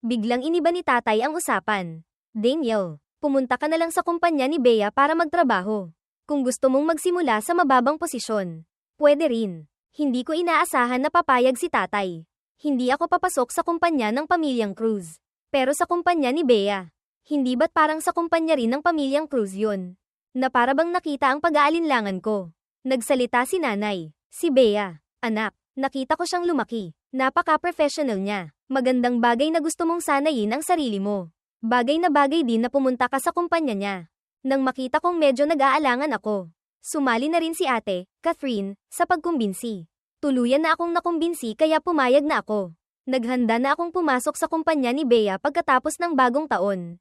Biglang iniba ni tatay ang usapan. Daniel, pumunta ka na lang sa kumpanya ni Bea para magtrabaho. Kung gusto mong magsimula sa mababang posisyon, pwede rin. Hindi ko inaasahan na papayag si tatay. Hindi ako papasok sa kumpanya ng pamilyang Cruz. Pero sa kumpanya ni Bea. Hindi ba't parang sa kumpanya rin ng pamilyang Cruz yun? Na para bang nakita ang pag-aalinlangan ko. Nagsalita si nanay, si Bea. Anak, nakita ko siyang lumaki. Napaka-professional niya. Magandang bagay na gusto mong sanayin ang sarili mo. Bagay na bagay din na pumunta ka sa kumpanya niya. Nang makita kong medyo nag-aalangan ako, sumali na rin si ate, Catherine, sa pagkumbinsi. Tuluyan na akong nakumbinsi kaya pumayag na ako. Naghanda na akong pumasok sa kumpanya ni Bea pagkatapos ng bagong taon.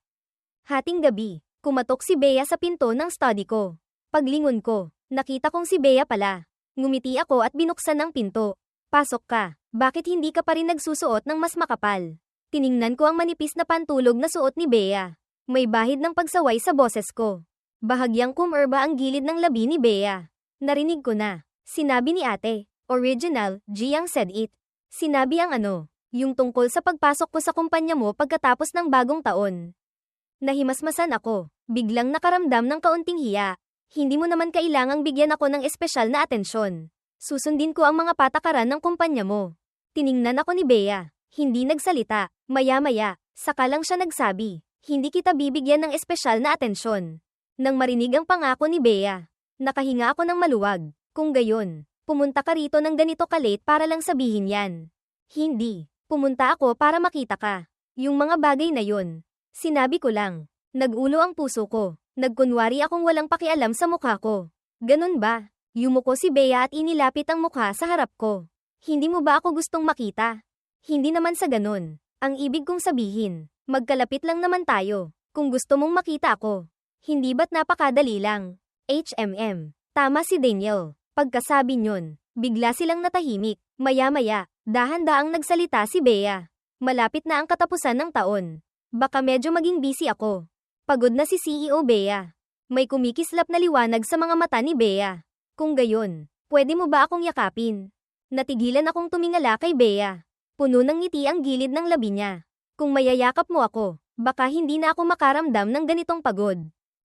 Hating gabi, kumatok si Bea sa pinto ng study ko. Paglingon ko, nakita kong si Bea pala. Ngumiti ako at binuksan ang pinto. Pasok ka, bakit hindi ka pa rin nagsusuot ng mas makapal? Tiningnan ko ang manipis na pantulog na suot ni Bea. May bahid ng pagsaway sa boses ko. Bahagyang kumerba ang gilid ng labi ni Bea. Narinig ko na. Sinabi ni ate. Original, Jiang said it. Sinabi ang ano, yung tungkol sa pagpasok ko sa kumpanya mo pagkatapos ng bagong taon. Nahimasmasan ako. Biglang nakaramdam ng kaunting hiya. Hindi mo naman kailangang bigyan ako ng espesyal na atensyon. Susundin ko ang mga patakaran ng kumpanya mo. Tiningnan ako ni Bea. Hindi nagsalita. Maya-maya, saka lang siya nagsabi, hindi kita bibigyan ng espesyal na atensyon. Nang marinig ang pangako ni Bea, nakahinga ako ng maluwag. Kung gayon, pumunta ka rito ng ganito ka-late para lang sabihin yan. Hindi. Pumunta ako para makita ka. Yung mga bagay na yun. Sinabi ko lang. Nag-ulo ang puso ko. Nagkunwari akong walang pakialam sa mukha ko. Ganun ba? Yumuko si Bea at inilapit ang mukha sa harap ko. Hindi mo ba ako gustong makita? Hindi naman sa ganun. Ang ibig kong sabihin, magkalapit lang naman tayo. Kung gusto mong makita ako. Hindi ba't napakadali lang? HMM. Tama si Daniel. Pagkasabi nyon, bigla silang natahimik. Maya-maya, dahan-daang nagsalita si Bea. Malapit na ang katapusan ng taon. Baka medyo maging busy ako. Pagod na si CEO Bea. May kumikislap na liwanag sa mga mata ni Bea. Kung gayon, pwede mo ba akong yakapin? Natigilan akong tumingala kay Bea. Puno ng ngiti ang gilid ng labi niya. Kung mayayakap mo ako, baka hindi na ako makaramdam ng ganitong pagod.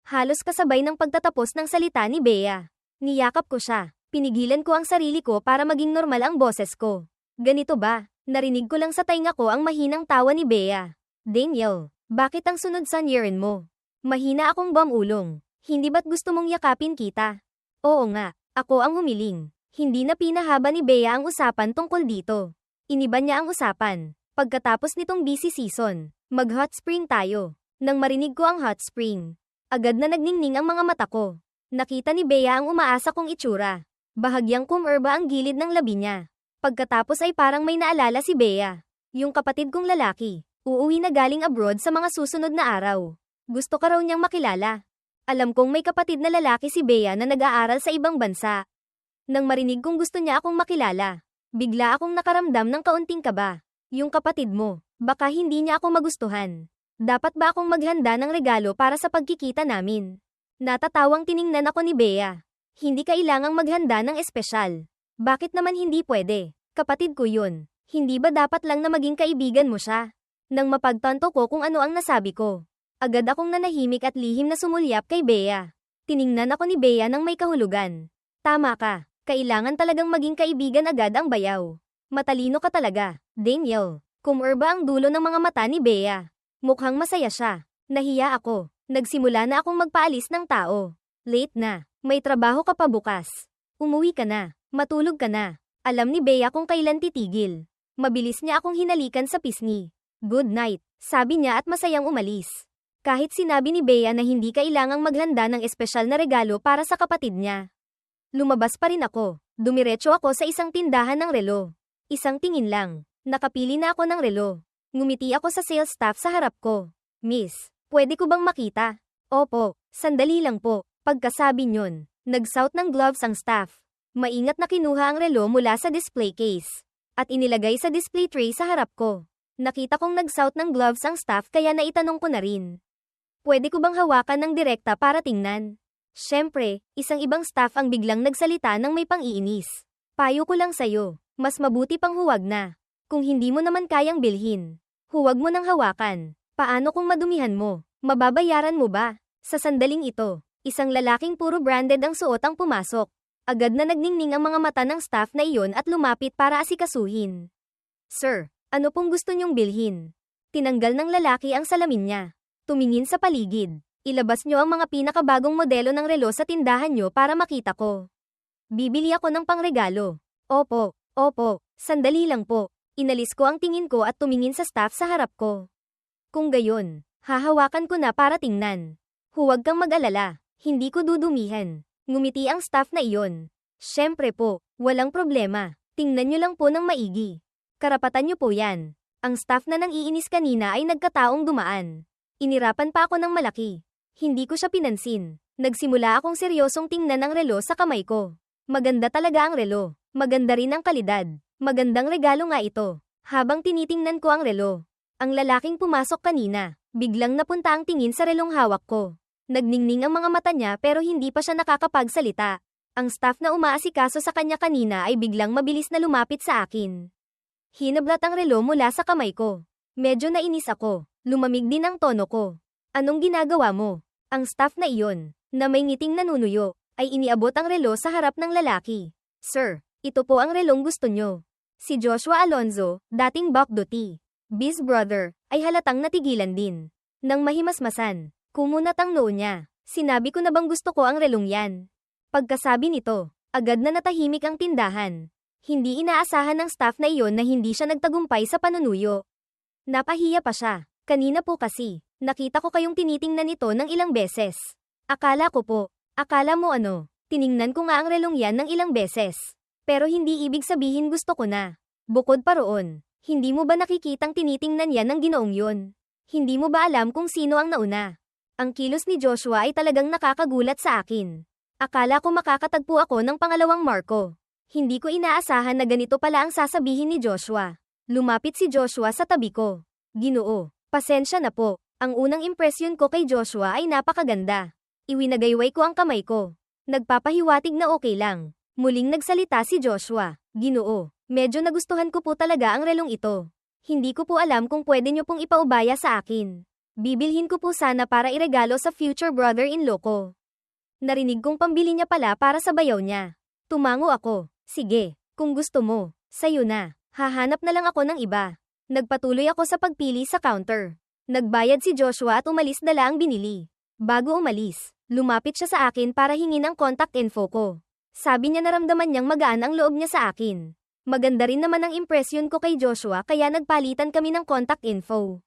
Halos kasabay ng pagtatapos ng salita ni Bea. Niyakap ko siya. Pinigilan ko ang sarili ko para maging normal ang boses ko. Ganito ba? Narinig ko lang sa tainga ko ang mahinang tawa ni Bea. Daniel, bakit ang sunod sa nyerin mo? Mahina akong bamulong. Hindi ba't gusto mong yakapin kita? Oo nga, ako ang humiling. Hindi na pinahaba ni Bea ang usapan tungkol dito. Iniba niya ang usapan. Pagkatapos nitong busy season, mag-hot spring tayo. Nang marinig ko ang hot spring, agad na nagningning ang mga mata ko. Nakita ni Bea ang umaasa kong itsura. Bahagyang kumerba ang gilid ng labi niya. Pagkatapos ay parang may naalala si Bea. Yung kapatid kong lalaki, uuwi na galing abroad sa mga susunod na araw. Gusto ka raw niyang makilala. Alam kong may kapatid na lalaki si Bea na nag-aaral sa ibang bansa. Nang marinig kong gusto niya akong makilala, bigla akong nakaramdam ng kaunting kaba. Yung kapatid mo, baka hindi niya ako magustuhan. Dapat ba akong maghanda ng regalo para sa pagkikita namin? Natatawang tiningnan ako ni Bea. Hindi kailangang maghanda ng espesyal. Bakit naman hindi pwede? Kapatid ko yun. Hindi ba dapat lang na maging kaibigan mo siya? Nang mapagtanto ko kung ano ang nasabi ko, agad akong nanahimik at lihim na sumulyap kay Bea. Tiningnan ako ni Bea ng may kahulugan. Tama ka. Kailangan talagang maging kaibigan agad ang bayaw. Matalino ka talaga, Daniel. Kumurba ang dulo ng mga mata ni Bea. Mukhang masaya siya. Nahiya ako. Nagsimula na akong magpaalis ng tao. Late na. May trabaho ka pa bukas. Umuwi ka na. Matulog ka na. Alam ni Bea kung kailan titigil. Mabilis niya akong hinalikan sa pisngi. Good night, sabi niya at masayang umalis. Kahit sinabi ni Bea na hindi kailangang maghanda ng espesyal na regalo para sa kapatid niya. Lumabas pa rin ako. Dumiretso ako sa isang tindahan ng relo. Isang tingin lang. Nakapili na ako ng relo. Ngumiti ako sa sales staff sa harap ko. Miss, pwede ko bang makita? Opo, sandali lang po. Pagkasabi nyon, nagsuot ng gloves ang staff. Maingat na kinuha ang relo mula sa display case. At inilagay sa display tray sa harap ko. Nakita kong nagsuot ng gloves ang staff kaya naitanong ko na rin. Pwede ko bang hawakan ng direkta para tingnan? Siyempre, isang ibang staff ang biglang nagsalita ng may pang-iinis. Payo ko lang sayo, mas mabuti pang huwag na. Kung hindi mo naman kayang bilhin, huwag mo nang hawakan. Paano kung madumihan mo? Mababayaran mo ba? Sa sandaling ito, isang lalaking puro branded ang suot ang pumasok. Agad na nagningning ang mga mata ng staff na iyon at lumapit para asikasuhin. Sir, ano pong gusto niyong bilhin? Tinanggal ng lalaki ang salamin niya. Tumingin sa paligid. Ilabas niyo ang mga pinakabagong modelo ng relo sa tindahan niyo para makita ko. Bibili ako ng pangregalo. Opo, sandali lang po. Inalis ko ang tingin ko at tumingin sa staff sa harap ko. Kung gayon, hahawakan ko na para tingnan. Huwag kang mag-alala, hindi ko dudumihan. Ngumiti ang staff na iyon. Siyempre po, walang problema. Tingnan niyo lang po ng maigi. Karapatan niyo po yan. Ang staff na nang iinis kanina ay nagkataong dumaan. Inirapan pa ako ng malaki. Hindi ko siya pinansin. Nagsimula akong seryosong tingnan ang relo sa kamay ko. Maganda talaga ang relo. Maganda rin ang kalidad. Magandang regalo nga ito. Habang tinitingnan ko ang relo, ang lalaking pumasok kanina, biglang napunta ang tingin sa relong hawak ko. Nagningning ang mga mata niya pero hindi pa siya nakakapagsalita. Ang staff na umaasikaso sa kanya kanina ay biglang mabilis na lumapit sa akin. Hinablat ang relo mula sa kamay ko. Medyo nainis ako. Lumamig din ang tono ko. Anong ginagawa mo? Ang staff na iyon, na may ngiting nanunuyo, ay iniabot ang relo sa harap ng lalaki. Sir, ito po ang relong gusto nyo. Si Joshua Alonzo, dating Bakdoti, Biz brother, ay halatang natigilan din. Nang mahimasmasan, kumunat ang noo niya. Sinabi ko na bang gusto ko ang relong yan? Pagkasabi nito, agad na natahimik ang tindahan. Hindi inaasahan ng staff na iyon na hindi siya nagtagumpay sa panunuyo. Napahiya pa siya. Kanina po kasi, nakita ko kayong tinitingnan ito ng ilang beses. Akala ko po, akala mo ano, tiningnan ko nga ang relong yan ng ilang beses. Pero hindi ibig sabihin gusto ko na. Bukod pa roon, hindi mo ba nakikitang tinitingnan yan ng ginoong yun? Hindi mo ba alam kung sino ang nauna? Ang kilos ni Joshua ay talagang nakakagulat sa akin. Akala ko makakatagpo ako ng pangalawang Marco. Hindi ko inaasahan na ganito pala ang sasabihin ni Joshua. Lumapit si Joshua sa tabi ko. Ginoo, pasensya na po. Ang unang impresyon ko kay Joshua ay napakaganda. Iwinagayway ko ang kamay ko. Nagpapahiwatig na okay lang. Muling nagsalita si Joshua. Ginoo, medyo nagustuhan ko po talaga ang relong ito. Hindi ko po alam kung pwede nyo pong ipaubaya sa akin. Bibilhin ko po sana para iregalo sa future brother-in-law ko. Narinig kong pambili niya pala para sa bayaw niya. Tumango ako. Sige, kung gusto mo, sayo na. Hahanap na lang ako ng iba. Nagpatuloy ako sa pagpili sa counter. Nagbayad si Joshua at umalis dala ang binili. Bago umalis, lumapit siya sa akin para hingin ang contact info ko. Sabi niya naramdaman niyang magaan ang loob niya sa akin. Maganda rin naman ang impresyon ko kay Joshua kaya nagpalitan kami ng contact info.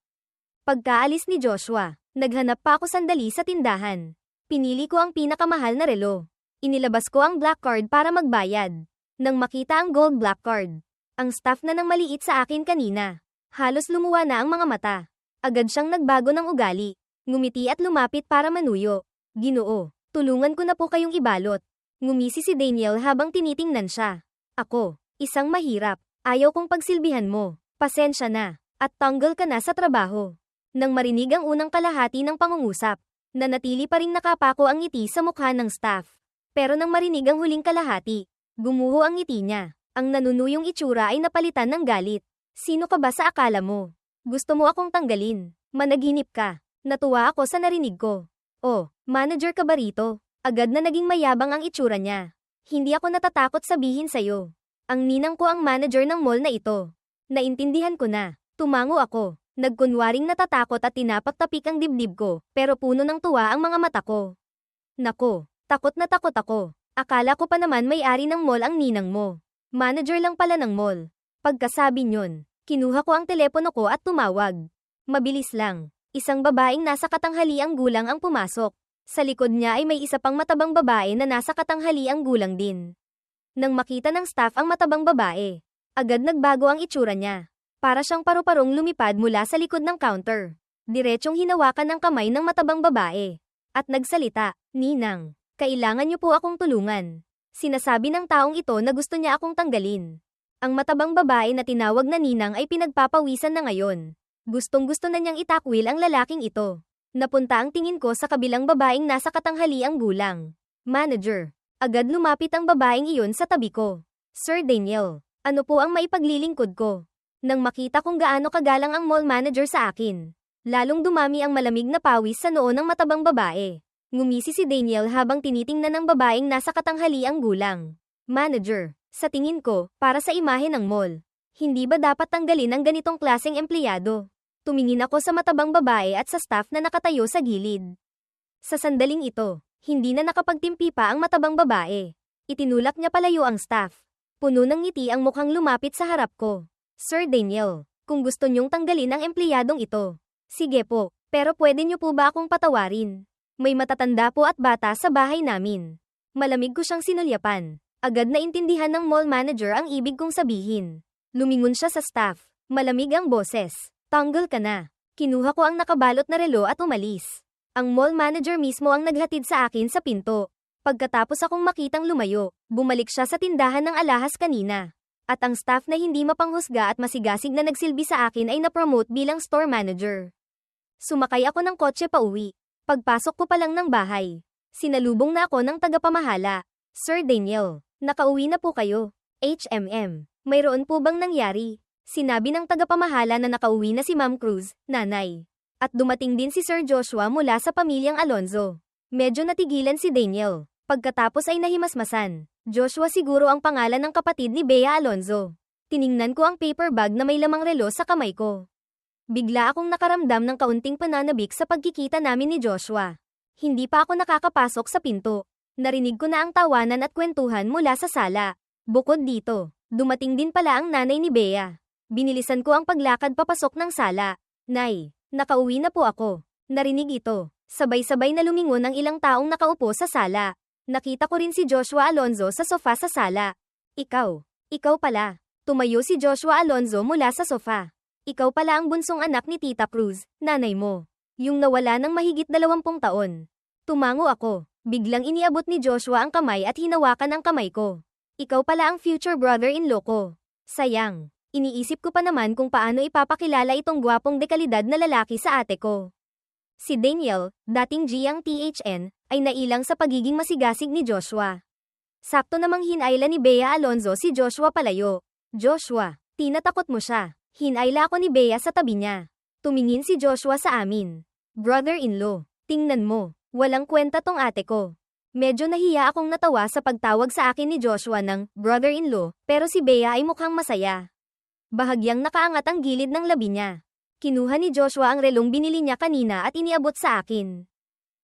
Pagkaalis ni Joshua, naghanap pa ako sandali sa tindahan. Pinili ko ang pinakamahal na relo. Inilabas ko ang black card para magbayad. Nang makita ang gold black card, ang staff na nang maliit sa akin kanina. Halos lumuwa na ang mga mata. Agad siyang nagbago ng ugali. Ngumiti at lumapit para manuyo. Ginoo, tulungan ko na po kayong ibalot. Ngumisi si Daniel habang tinitingnan siya. Ako, isang mahirap. Ayaw kong pagsilbihan mo. Pasensya na. At tanggal ka na sa trabaho. Nang marinig ang unang kalahati ng pangungusap, nanatili pa ring nakapako ang ngiti sa mukha ng staff. Pero nang marinig ang huling kalahati, gumuho ang ngiti niya. Ang nanunuyong itsura ay napalitan ng galit. Sino ka ba sa akala mo? Gusto mo akong tanggalin? Managinip ka. Natuwa ako sa narinig ko. Oh, manager ka ba rito? Agad na naging mayabang ang itsura niya. Hindi ako natatakot sabihin sa'yo. Ang ninang ko ang manager ng mall na ito. Naintindihan ko na. Tumango ako. Nagkunwaring natatakot at tinapak-tapik ang dibdib ko, pero puno ng tuwa ang mga mata ko. Nako, takot na takot ako. Akala ko pa naman may-ari ng mall ang ninang mo. Manager lang pala ng mall. Pagkasabi nyon, kinuha ko ang telepono ko at tumawag. Mabilis lang. Isang babaeng nasa katanghaliang gulang ang pumasok. Sa likod niya ay may isa pang matabang babae na nasa katanghaliang gulang din. Nang makita ng staff ang matabang babae, agad nagbago ang itsura niya. Para siyang paru-parong lumipad mula sa likod ng counter. Diretsong hinawakan ng kamay ng matabang babae. At nagsalita, "Ninang, kailangan niyo po akong tulungan." Sinasabi ng taong ito na gusto niya akong tanggalin. Ang matabang babae na tinawag na ninang ay pinagpapawisan na ngayon. Gustong-gusto na niyang itakwil ang lalaking ito. Napunta ang tingin ko sa kabilang babaeng nasa katanghaliang gulang. Manager. Agad lumapit ang babaeng iyon sa tabi ko. Sir Daniel, ano po ang maipaglilingkod ko? Nang makita kong gaano kagalang ang mall manager sa akin, lalong dumami ang malamig na pawis sa noo ng matabang babae. Ngumisi si Daniel habang tinitingnan ng babaeng nasa katanghaliang gulang. Manager, sa tingin ko, para sa imahe ng mall, hindi ba dapat tanggalin ang ganitong klaseng empleyado? Tumingin ako sa matabang babae at sa staff na nakatayo sa gilid. Sa sandaling ito, hindi na nakapagtimpi pa ang matabang babae. Itinulak niya palayo ang staff. Puno ng ngiti ang mukhang lumapit sa harap ko. Sir Daniel, kung gusto niyong tanggalin ang empleyadong ito, sige po, pero pwede niyo po ba akong patawarin? May matatanda po at bata sa bahay namin. Malamig ko siyang sinulyapan. Agad na intindihan ng mall manager ang ibig kong sabihin. Lumingon siya sa staff. Malamig ang boses. Tanggal ka na. Kinuha ko ang nakabalot na relo at umalis. Ang mall manager mismo ang naghatid sa akin sa pinto. Pagkatapos akong makitang lumayo, bumalik siya sa tindahan ng alahas kanina. At ang staff na hindi mapanghusga at masigasig na nagsilbi sa akin ay na-promote bilang store manager. Sumakay ako ng kotse pauwi. Pagpasok ko pa lang ng bahay, sinalubong na ako ng tagapamahala. Sir Daniel, nakauwi na po kayo. Mayroon po bang nangyari? Sinabi ng tagapamahala na nakauwi na si Ma'am Cruz, nanay. At dumating din si Sir Joshua mula sa pamilyang Alonzo. Medyo natigilan si Daniel. Pagkatapos ay nahimasmasan. Joshua siguro ang pangalan ng kapatid ni Bea Alonzo. Tiningnan ko ang paper bag na may lamang relo sa kamay ko. Bigla akong nakaramdam ng kaunting pananabik sa pagkikita namin ni Joshua. Hindi pa ako nakakapasok sa pinto. Narinig ko na ang tawanan at kwentuhan mula sa sala. Bukod dito, dumating din pala ang nanay ni Bea. Binilisan ko ang paglakad papasok ng sala. Nay, nakauwi na po ako. Narinig ito. Sabay-sabay na lumingon ang ilang taong nakaupo sa sala. Nakita ko rin si Joshua Alonzo sa sofa sa sala. Ikaw pala. Tumayo si Joshua Alonzo mula sa sofa. Ikaw pala ang bunsong anak ni Tita Cruz, nanay mo. Yung nawala ng mahigit 20 taon. Tumango ako. Biglang iniabot ni Joshua ang kamay at hinawakan ang kamay ko. Ikaw pala ang future brother-in-law ko. Sayang. Iniisip ko pa naman kung paano ipapakilala itong gwapong dekalidad na lalaki sa ate ko. Si Daniel, dating Giang THN, ay nailang sa pagiging masigasig ni Joshua. Sakto namang hinayla ni Bea Alonzo si Joshua palayo. Joshua, tinatakot mo siya. Hinayla ako ni Bea sa tabi niya. Tumingin si Joshua sa amin. Brother-in-law, tingnan mo, walang kwenta tong ate ko. Medyo nahiya akong natawa sa pagtawag sa akin ni Joshua ng brother-in-law, pero si Bea ay mukhang masaya. Bahagyang nakaangat ang gilid ng labi niya. Kinuha ni Joshua ang relong binili niya kanina at iniabot sa akin.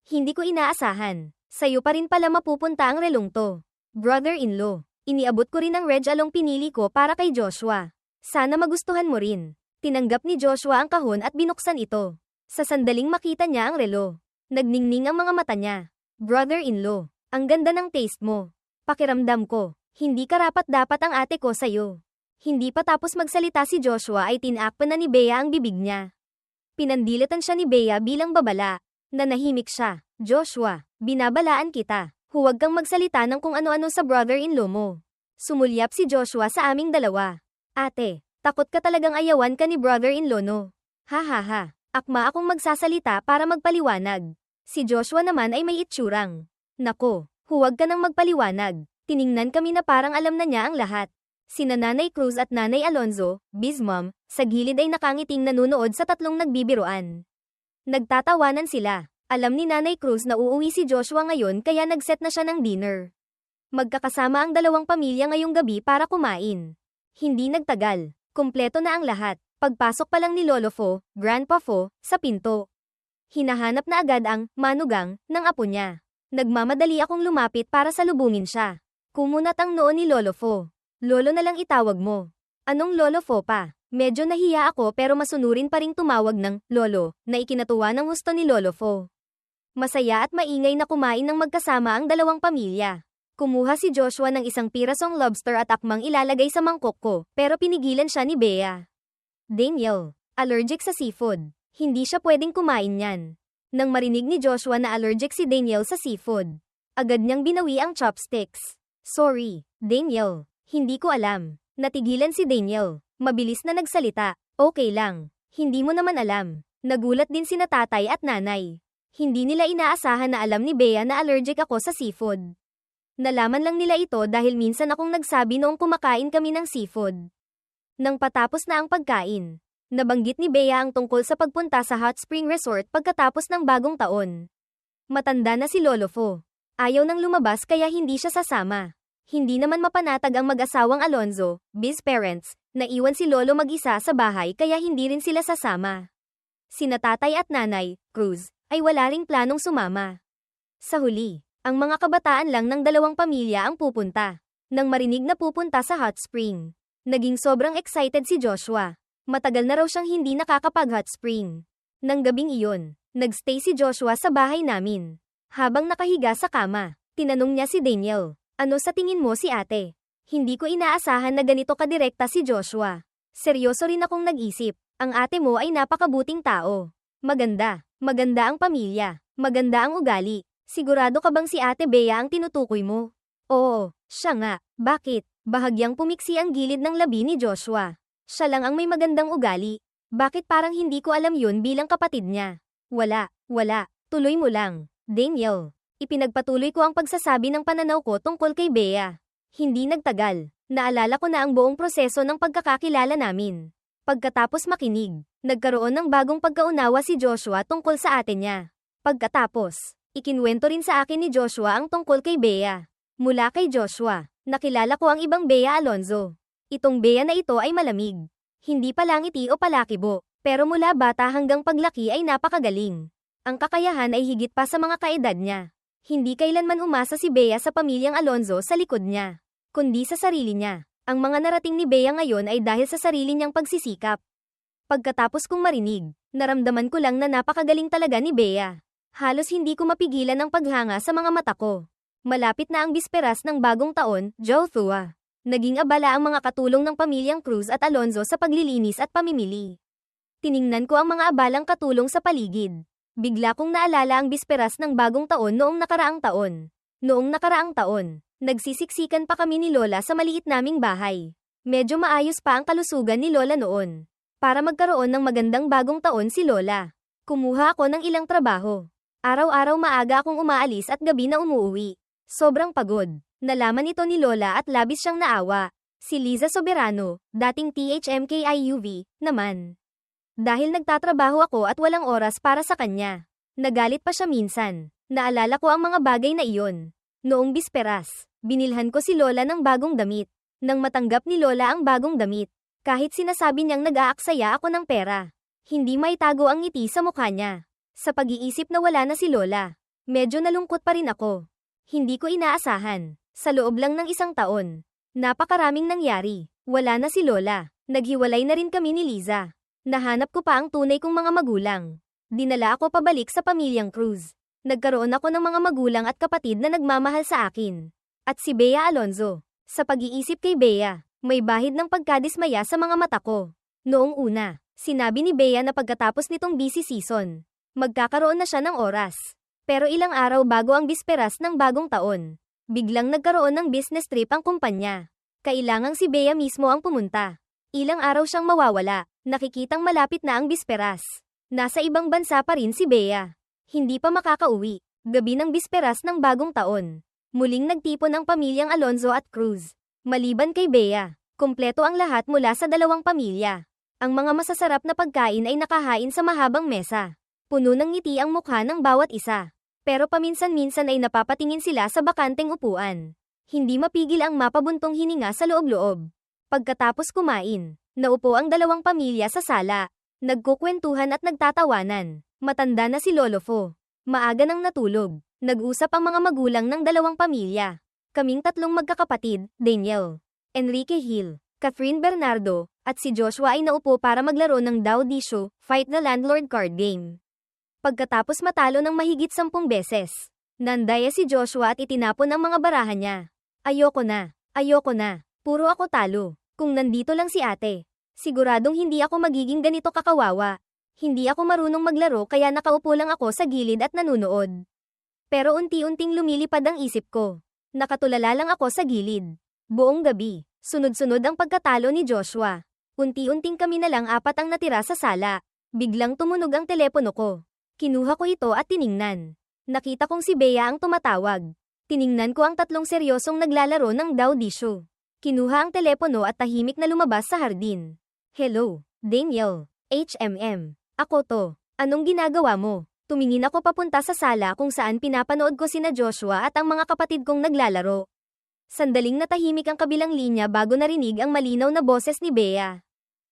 Hindi ko inaasahan. Sa'yo pa rin pala mapupunta ang relong to. Brother-in-law, iniabot ko rin ang red along pinili ko para kay Joshua. Sana magustuhan mo rin. Tinanggap ni Joshua ang kahon at binuksan ito. Sa sandaling makita niya ang relo. Nagningning ang mga mata niya. Brother-in-law, ang ganda ng taste mo. Pakiramdam ko, hindi karapat-dapat ang ate ko sa'yo. Hindi pa tapos magsalita si Joshua ay tinakpan na ni Bea ang bibig niya. Pinandilatan siya ni Bea bilang babala. Nanahimik siya. Joshua, binabalaan kita. Huwag kang magsalita ng kung ano-ano sa brother-in-law mo. Sumulyap si Joshua sa aming dalawa. Ate, takot ka talagang ayawan ka ni brother-in-law no? Ha ha ha. Akma akong magsasalita para magpaliwanag. Si Joshua naman ay may itsurang. Nako, huwag ka nang magpaliwanag. Tiningnan kami na parang alam na niya ang lahat. Sina Nanay Cruz at Nanay Alonzo, Bizmom, sa gilid ay nakangiting nanunood sa tatlong nagbibiruan. Nagtatawanan sila. Alam ni Nanay Cruz na uuwi si Joshua ngayon kaya nagset na siya ng dinner. Magkakasama ang dalawang pamilya ngayong gabi para kumain. Hindi nagtagal. Kumpleto na ang lahat. Pagpasok pa lang ni Lolo Fo, Grandpa Fo, sa pinto. Hinahanap na agad ang manugang ng apo niya. Nagmamadali akong lumapit para salubungin siya. Kumunat ang noo ni Lolo Fo. Lolo na lang itawag mo. Anong Lolo Fo pa? Medyo nahiya ako pero masunurin pa ring tumawag ng Lolo na ikinatuwa ng gusto ni Lolo Fo. Masaya at maingay na kumain ng magkasama ang dalawang pamilya. Kumuha si Joshua ng isang pirasong lobster at akmang ilalagay sa mangkok ko pero pinigilan siya ni Bea. Daniel, allergic sa seafood. Hindi siya pwedeng kumain yan. Nang marinig ni Joshua na allergic si Daniel sa seafood, agad niyang binawi ang chopsticks. Sorry, Daniel. Hindi ko alam. Natigilan si Daniel. Mabilis na nagsalita. Okay lang. Hindi mo naman alam. Nagulat din sina tatay at nanay. Hindi nila inaasahan na alam ni Bea na allergic ako sa seafood. Nalaman lang nila ito dahil minsan akong nagsabi noong kumakain kami ng seafood. Nang patapos na ang pagkain, nabanggit ni Bea ang tungkol sa pagpunta sa Hot Spring Resort pagkatapos ng bagong taon. Matanda na si Lolo Fo. Ayaw nang lumabas kaya hindi siya sasama. Hindi naman mapanatag ang mag-asawang Alonzo, Biz parents, naiwan si Lolo mag-isa sa bahay kaya hindi rin sila sasama. Sina tatay at nanay, Cruz, ay wala ring planong sumama. Sa huli, ang mga kabataan lang ng dalawang pamilya ang pupunta. Nang marinig na pupunta sa hot spring, naging sobrang excited si Joshua. Matagal na raw siyang hindi nakakapag-hot spring. Nang gabing iyon, nagstay si Joshua sa bahay namin. Habang nakahiga sa kama, tinanong niya si Daniel. Ano sa tingin mo si ate? Hindi ko inaasahan na ganito kadirekta si Joshua. Seryoso rin akong nag-isip. Ang ate mo ay napakabuting tao. Maganda. Maganda ang pamilya. Maganda ang ugali. Sigurado ka bang si ate Bea ang tinutukoy mo? Oo, siya nga. Bakit? Bahagyang pumiksi ang gilid ng labi ni Joshua. Siya lang ang may magandang ugali. Bakit parang hindi ko alam yun bilang kapatid niya? Wala. Tuloy mo lang. Daniel. Ipinagpatuloy ko ang pagsasabi ng pananaw ko tungkol kay Bea. Hindi nagtagal. Naalala ko na ang buong proseso ng pagkakakilala namin. Pagkatapos makinig, nagkaroon ng bagong pagkaunawa si Joshua tungkol sa ate niya. Pagkatapos, ikinwento rin sa akin ni Joshua ang tungkol kay Bea. Mula kay Joshua, nakilala ko ang ibang Bea Alonzo. Itong Bea na ito ay malamig. Hindi palangiti o palakibo, pero mula bata hanggang paglaki ay napakagaling. Ang kakayahan ay higit pa sa mga kaedad niya. Hindi kailanman umasa si Bea sa pamilyang Alonzo sa likod niya, kundi sa sarili niya. Ang mga narating ni Bea ngayon ay dahil sa sarili niyang pagsisikap. Pagkatapos kong marinig, naramdaman ko lang na napakagaling talaga ni Bea. Halos hindi ko mapigilan ang paghanga sa mga mata ko. Malapit na ang bisperas ng bagong taon, Joshua. Naging abala ang mga katulong ng pamilyang Cruz at Alonzo sa paglilinis at pamimili. Tiningnan ko ang mga abalang katulong sa paligid. Bigla kong naalala ang bisperas ng bagong taon noong nakaraang taon. Noong nakaraang taon, nagsisiksikan pa kami ni Lola sa maliit naming bahay. Medyo maayos pa ang kalusugan ni Lola noon. Para magkaroon ng magandang bagong taon si Lola, kumuha ako ng ilang trabaho. Araw-araw maaga akong umaalis at gabi na umuuwi. Sobrang pagod. Nalaman ito ni Lola at labis siyang naawa. Si Liza Soberano, dating THMKIUV, naman. Dahil nagtatrabaho ako at walang oras para sa kanya. Nagalit pa siya minsan. Naalala ko ang mga bagay na iyon. Noong bisperas, binilhan ko si Lola ng bagong damit. Nang matanggap ni Lola ang bagong damit, kahit sinasabi niyang nag-aaksaya ako ng pera, hindi maitago ang ngiti sa mukha niya. Sa pag-iisip na wala na si Lola, medyo nalungkot pa rin ako. Hindi ko inaasahan. Sa loob lang ng isang taon, napakaraming nangyari. Wala na si Lola. Naghiwalay na rin kami ni Liza. Nahanap ko pa ang tunay kong mga magulang. Dinala ako pabalik sa pamilyang Cruz. Nagkaroon ako ng mga magulang at kapatid na nagmamahal sa akin. At si Bea Alonzo. Sa pag-iisip kay Bea, may bahid ng pagkadismaya sa mga mata ko. Noong una, sinabi ni Bea na pagkatapos nitong busy season, magkakaroon na siya ng oras Pero ilang araw bago ang bisperas ng bagong taon, biglang nagkaroon ng business trip ang kumpanya. Kailangang si Bea mismo ang pumunta. Ilang araw siyang mawawala, nakikitang malapit na ang bisperas. Nasa ibang bansa pa rin si Bea. Hindi pa makakauwi. Gabi ng bisperas ng bagong taon. Muling nagtipon ang pamilyang Alonzo at Cruz. Maliban kay Bea, kumpleto ang lahat mula sa dalawang pamilya. Ang mga masasarap na pagkain ay nakahain sa mahabang mesa. Puno ng ngiti ang mukha ng bawat isa. Pero paminsan-minsan ay napapatingin sila sa bakanteng upuan. Hindi mapigil ang mapabuntong hininga sa loob-loob. Pagkatapos kumain, naupo ang dalawang pamilya sa sala. Nagkukwentuhan at nagtatawanan. Matanda na si Lolo Fo. Maaga nang natulog. Nag-usap ang mga magulang ng dalawang pamilya. Kaming tatlong magkakapatid, Daniel, Enrique Hill, Catherine Bernardo, at si Joshua ay naupo para maglaro ng Dao Di Show, Fight the Landlord card game. Pagkatapos matalo ng mahigit 10 beses, nandaya si Joshua at itinapon ang mga barahan niya. Ayoko na, puro ako talo. Kung nandito lang si ate, siguradong hindi ako magiging ganito kakawawa. Hindi ako marunong maglaro kaya nakaupo lang ako sa gilid at nanunood. Pero unti-unting lumilipad ang isip ko. Nakatulala lang ako sa gilid. Buong gabi, sunod-sunod ang pagkatalo ni Joshua. Unti-unting kami na lang apat ang natira sa sala. Biglang tumunog ang telepono ko. Kinuha ko ito at tiningnan. Nakita kong si Bea ang tumatawag. Tiningnan ko ang tatlong seryosong naglalaro ng Dao Di Show. Kinuha ang telepono at tahimik na lumabas sa hardin. Hello, Daniel. HMM. Ako to. Anong ginagawa mo? Tumingin ako papunta sa sala kung saan pinapanood ko sina Joshua at ang mga kapatid kong naglalaro. Sandaling natahimik ang kabilang linya bago narinig ang malinaw na boses ni Bea.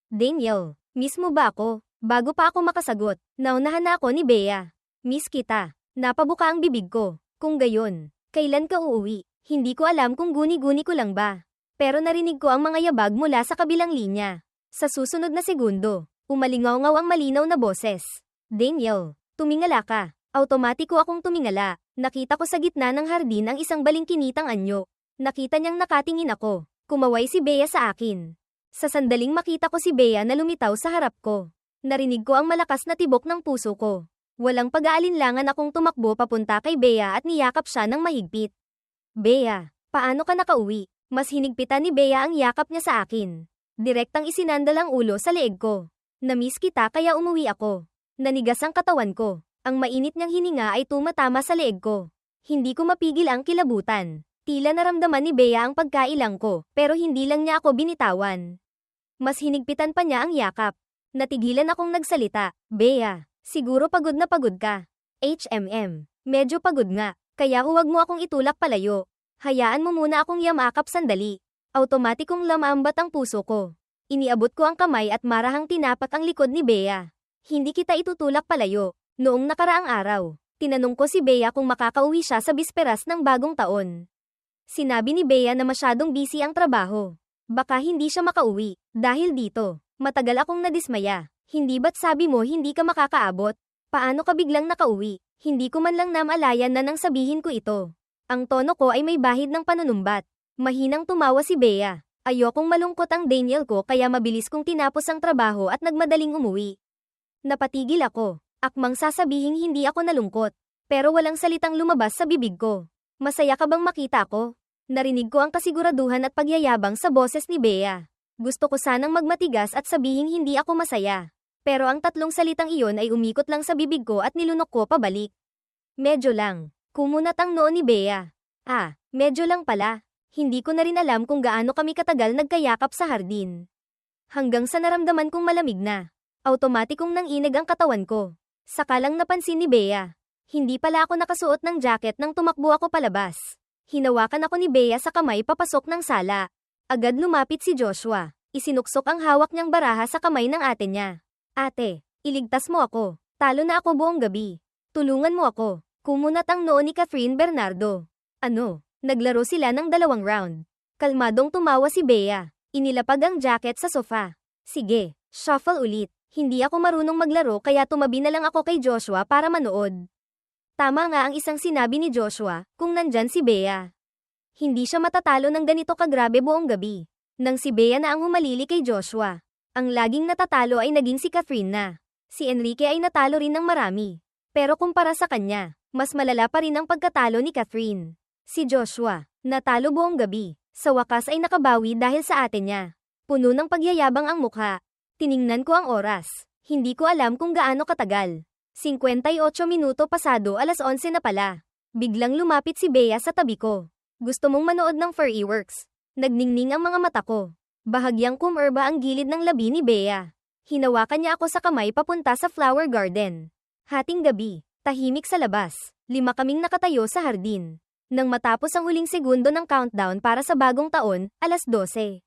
Daniel, miss mo ba ako? Bago pa ako makasagot, naunahan na ako ni Bea. Miss kita. Napabuka ang bibig ko. Kung gayon, kailan ka uuwi? Hindi ko alam kung guni-guni ko lang ba. Pero narinig ko ang mga yabag mula sa kabilang linya. Sa susunod na segundo, umalingaw-ngaw ang malinaw na boses. Daniel, tumingala ka. Automatiko akong tumingala. Nakita ko sa gitna ng hardin ang isang balingkinitang anyo. Nakita niyang nakatingin ako. Kumaway si Bea sa akin. Sa sandaling makita ko si Bea na lumitaw sa harap ko. Narinig ko ang malakas na tibok ng puso ko. Walang pag-aalinlangan akong tumakbo papunta kay Bea at niyakap siya ng mahigpit. Bea, paano ka nakauwi? Mas hinigpitan ni Bea ang yakap niya sa akin. Direktang isinandal ang ulo sa leeg ko. Namiss kita kaya umuwi ako. Nanigas ang katawan ko. Ang mainit niyang hininga ay tumatama sa leeg ko. Hindi ko mapigil ang kilabutan. Tila naramdaman ni Bea ang pagkailang ko, pero hindi lang niya ako binitawan. Mas hinigpitan pa niya ang yakap. Natigilan akong nagsalita. Bea, siguro pagod na pagod ka. HMM, medyo pagod nga, kaya huwag mo akong itulak palayo. Hayaan mo muna akong yamakap sandali. Automatikong lamambat ang puso ko. Iniabot ko ang kamay at marahang tinapak ang likod ni Bea. Hindi kita itutulak palayo. Noong nakaraang araw, tinanong ko si Bea kung makakauwi siya sa bisperas ng bagong taon. Sinabi ni Bea na masyadong busy ang trabaho. Baka hindi siya makauwi. Dahil dito, matagal akong nadismaya. Hindi ba't sabi mo hindi ka makakaabot? Paano ka biglang nakauwi? Hindi ko man lang namalayan na nang sabihin ko ito. Ang tono ko ay may bahid ng panunumbat. Mahinang tumawa si Bea. Ayokong malungkot ang Daniel ko kaya mabilis kong tinapos ang trabaho at nagmadaling umuwi. Napatigil ako. Akmang sasabihing hindi ako nalungkot. Pero walang salitang lumabas sa bibig ko. Masaya ka bang makita ko? Narinig ko ang kasiguraduhan at pagyayabang sa boses ni Bea. Gusto ko sanang magmatigas at sabihing hindi ako masaya. Pero ang tatlong salitang iyon ay umikot lang sa bibig ko at nilunok ko pabalik. Medyo lang. Kumunat ang noo ni Bea. Medyo lang pala. Hindi ko na rin alam kung gaano kami katagal nagkayakap sa hardin. Hanggang sa naramdaman kong malamig na. Automatikong nanginig ang katawan ko. Saka lang napansin ni Bea. Hindi pala ako nakasuot ng jacket nang tumakbo ako palabas. Hinawakan ako ni Bea sa kamay papasok ng sala. Agad lumapit si Joshua. Isinuksok ang hawak niyang baraha sa kamay ng ate niya. Ate, iligtas mo ako. Talo na ako buong gabi. Tulungan mo ako. Kumunat ang noo ni Catherine Bernardo. Ano? Naglaro sila ng 2 round. Kalmadong tumawa si Bea. Inilapag ang jacket sa sofa. Sige, shuffle ulit. Hindi ako marunong maglaro kaya tumabi na lang ako kay Joshua para manood. Tama nga ang isang sinabi ni Joshua, kung nandyan si Bea. Hindi siya matatalo ng ganito kagrabe buong gabi. Nang si Bea na ang humalili kay Joshua. Ang laging natatalo ay naging si Catherine na. Si Enrique ay natalo rin ng marami. Pero kumpara sa kanya, Mas malala pa rin ang pagkatalo ni Catherine. Si Joshua, natalo buong gabi. Sa wakas ay nakabawi dahil sa ate niya. Puno ng pagyayabang ang mukha. Tiningnan ko ang oras. Hindi ko alam kung gaano katagal. 58 minuto pasado alas 11 na pala. Biglang lumapit si Bea sa tabi ko. Gusto mong manood ng fireworks? Nagningning ang mga mata ko. Bahagyang kumerba ang gilid ng labi ni Bea. Hinawakan niya ako sa kamay papunta sa flower garden. Hating gabi, tahimik sa labas. 5 kaming nakatayo sa hardin. Nang matapos ang huling segundo ng countdown para sa bagong taon, alas 12.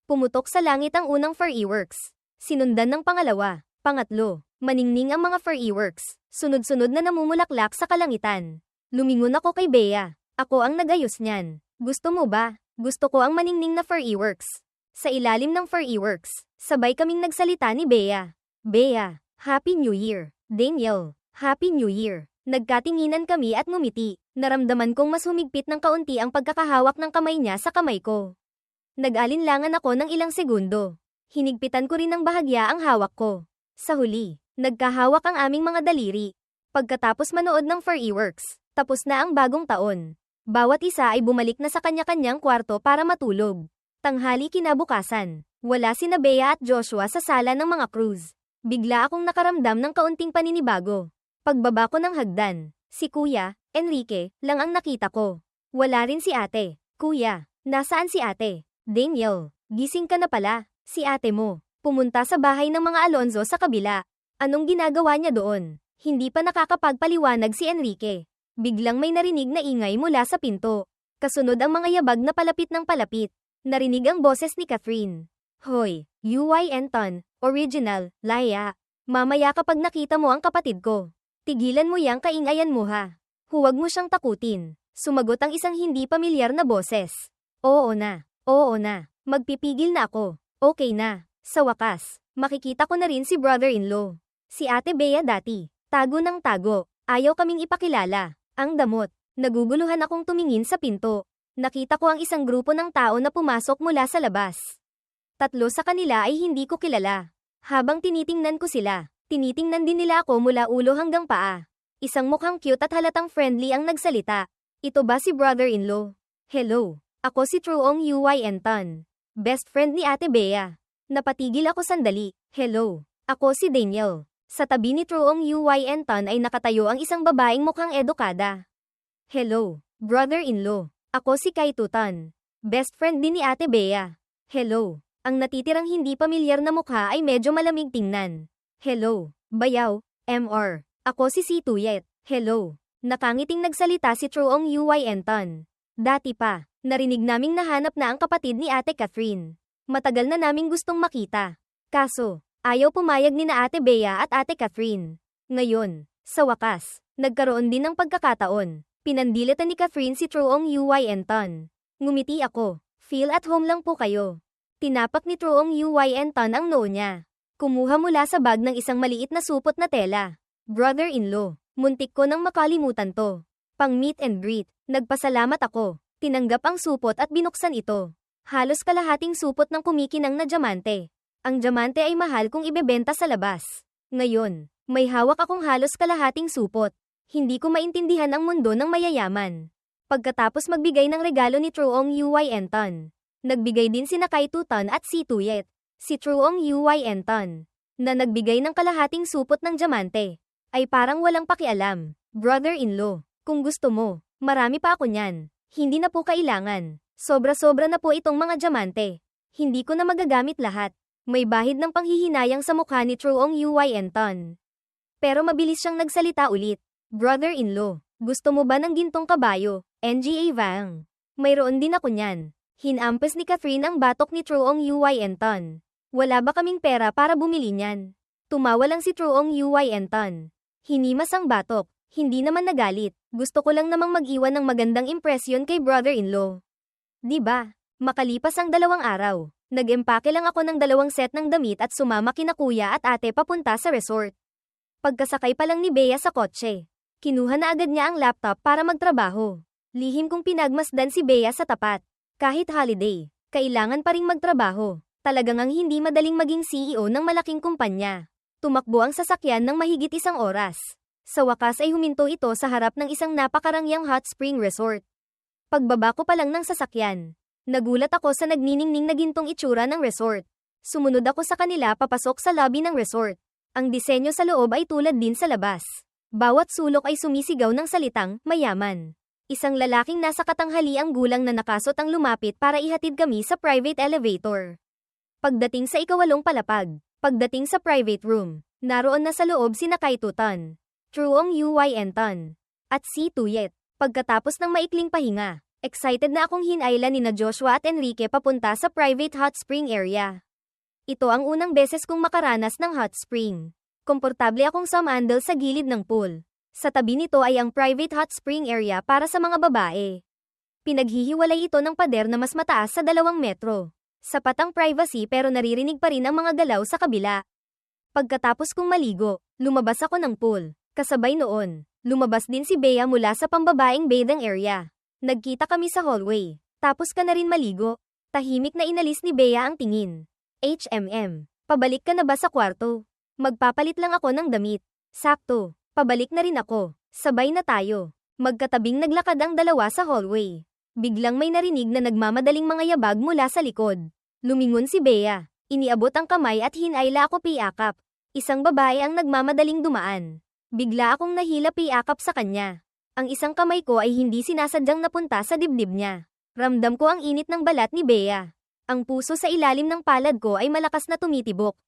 Pumutok sa langit ang unang fireworks. Sinundan ng pangalawa, pangatlo, maningning ang mga fireworks. Sunod-sunod na namumulaklak sa kalangitan. Lumingon ako kay Bea. Ako ang nagayos niyan. Gusto mo ba? Gusto ko ang maningning na fireworks. Sa ilalim ng fireworks, sabay kaming nagsalita ni Bea. Bea, Happy New Year. Daniel, Happy New Year. Nagkatinginan kami at ngumiti. Naramdaman kong mas humigpit ng kaunti ang pagkakahawak ng kamay niya sa kamay ko. Nag-alinlangan ako ng ilang segundo. Hinigpitan ko rin ng bahagya ang hawak ko. Sa huli, nagkahawak ang aming mga daliri. Pagkatapos manood ng fireworks, tapos na ang bagong taon. Bawat isa ay bumalik na sa kanya-kanyang kwarto para matulog. Tanghali kinabukasan, wala sina Bea at Joshua sa sala ng mga cruise. Bigla akong nakaramdam ng kaunting paninibago. Pagbaba ko ng hagdan, si Kuya, Enrique, lang ang nakita ko. Wala rin si ate. Kuya, nasaan si ate? Daniel, gising ka na pala. Si ate mo, pumunta sa bahay ng mga Alonzo sa kabila. Anong ginagawa niya doon? Hindi pa nakakapagpaliwanag si Enrique. Biglang may narinig na ingay mula sa pinto. Kasunod ang mga yabag na palapit ng palapit. Narinig ang boses ni Catherine. Hoy, UY Anton, original, Laya. Mamaya kapag nakita mo ang kapatid ko. Tigilan mo yang kaingayan mo ha. Huwag mo siyang takutin. Sumagot ang isang hindi pamilyar na boses. Oo na. Magpipigil na ako. Okay na. Sa wakas, makikita ko na rin si brother-in-law. Si Ate Bea dati. Tago ng tago. Ayaw kaming ipakilala. Ang damot. Naguguluhan akong tumingin sa pinto. Nakita ko ang isang grupo ng tao na pumasok mula sa labas. 3 sa kanila ay hindi ko kilala. Habang tinitingnan ko sila, tinitingnan din nila ako mula ulo hanggang paa. Isang mukhang cute at halatang friendly ang nagsalita. Ito ba si brother-in-law? Hello, ako si Truong UY Anton. Best friend ni Ate Bea. Napatigil ako sandali. Hello, ako si Daniel. Sa tabi ni Truong UY Anton ay nakatayo ang isang babaeng mukhang edukada. Hello, brother-in-law. Ako si Kai Tutan. Best friend din ni Ate Bea. Hello. Ang natitirang hindi pamilyar na mukha ay medyo malamig tingnan. Hello, Bayaw, MR. Ako si Tuyet. Hello. Nakangiting nagsalita si Truong UY Anton. Dati pa, narinig naming nahanap na ang kapatid ni Ate Catherine. Matagal na naming gustong makita. Kaso, ayaw pumayag ni na Ate Bea at Ate Catherine. Ngayon, sa wakas, nagkaroon din ng pagkakataon. Pinandilatan ni Catherine si Truong UY Anton. Ngumiti ako. Feel at home lang po kayo. Tinapak ni Truong UY Anton ang noo niya. Kumuha mula sa bag ng isang maliit na supot na tela. Brother-in-law, muntik ko nang makalimutan to. Pang meet and greet, nagpasalamat ako. Tinanggap ang supot at binuksan ito. Halos kalahating supot ng kumikinang na diamante. Ang diamante ay mahal kung ibebenta sa labas. Ngayon, may hawak akong halos kalahating supot. Hindi ko maintindihan ang mundo ng mayayaman. Pagkatapos magbigay ng regalo ni Truong UY Anton, nagbigay din sina Kai Tutan at si Tuyet. Si Truong UY Anton, na nagbigay ng kalahating supot ng diamante, ay parang walang pakialam. Brother-in-law, kung gusto mo, marami pa ako niyan. Hindi na po kailangan. Sobra-sobra na po itong mga diamante. Hindi ko na magagamit lahat. May bahid ng panghihinayang sa mukha ni Truong UY Anton. Pero mabilis siyang nagsalita ulit. Brother-in-law, gusto mo ba ng gintong kabayo? NGA Vang. Mayroon din ako niyan. Hinampes ni Catherine ang batok ni Truong UY Anton. Wala ba kaming pera para bumili niyan? Tumawa lang si Truong UY Anton. Hinimas ang batok. Hindi naman nagalit. Gusto ko lang namang mag-iwan ng magandang impresyon kay brother-in-law. Diba? Makalipas ang 2 araw, nag-empake lang ako ng 2 set ng damit at sumama kina kuya at ate papunta sa resort. Pagkasakay pa lang ni Bea sa kotse, kinuha na agad niya ang laptop para magtrabaho. Lihim kong pinagmasdan si Bea sa tapat. Kahit holiday, kailangan pa ring magtrabaho. Talagang ang hindi madaling maging CEO ng malaking kumpanya. Tumakbo ang sasakyan ng mahigit 1 oras. Sa wakas ay huminto ito sa harap ng isang napakarangyang hot spring resort. Pagbaba ko pa lang ng sasakyan, nagulat ako sa nagniningning na gintong itsura ng resort. Sumunod ako sa kanila papasok sa lobby ng resort. Ang disenyo sa loob ay tulad din sa labas. Bawat sulok ay sumisigaw ng salitang, mayaman. Isang lalaking nasa katanghaliang gulang na nakasot ang lumapit para ihatid kami sa private elevator. Pagdating sa ikawalong palapag, pagdating sa private room, naroon na sa loob sina Kai Tutan, Truong Uy Enton, at si Tuyet. Pagkatapos ng maikling pahinga, excited na akong hinayla nina Joshua at Enrique papunta sa private hot spring area. Ito ang unang beses kong makaranas ng hot spring. Komportable akong sumandal sa gilid ng pool. Sa tabi nito ay ang private hot spring area para sa mga babae. Pinaghihiwalay ito ng pader na mas mataas sa 2 metro. Sapat ang privacy pero naririnig pa rin ang mga galaw sa kabila. Pagkatapos kong maligo, lumabas ako ng pool. Kasabay noon, lumabas din si Bea mula sa pambabaeng bathing area. Nagkita kami sa hallway. Tapos ka na rin maligo. Tahimik na inalis ni Bea ang tingin. Pabalik ka na ba sa kwarto? Magpapalit lang ako ng damit. Sakto, pabalik na rin ako. Sabay na tayo. Magkatabing naglakad ang dalawa sa hallway. Biglang may narinig na nagmamadaling mga yabag mula sa likod. Lumingon si Bea. Iniabot ang kamay at hinayla ako piakap. Isang babae ang nagmamadaling dumaan. Bigla akong nahila piakap sa kanya. Ang isang kamay ko ay hindi sinasadyang napunta sa dibdib niya. Ramdam ko ang init ng balat ni Bea. Ang puso sa ilalim ng palad ko ay malakas na tumitibok.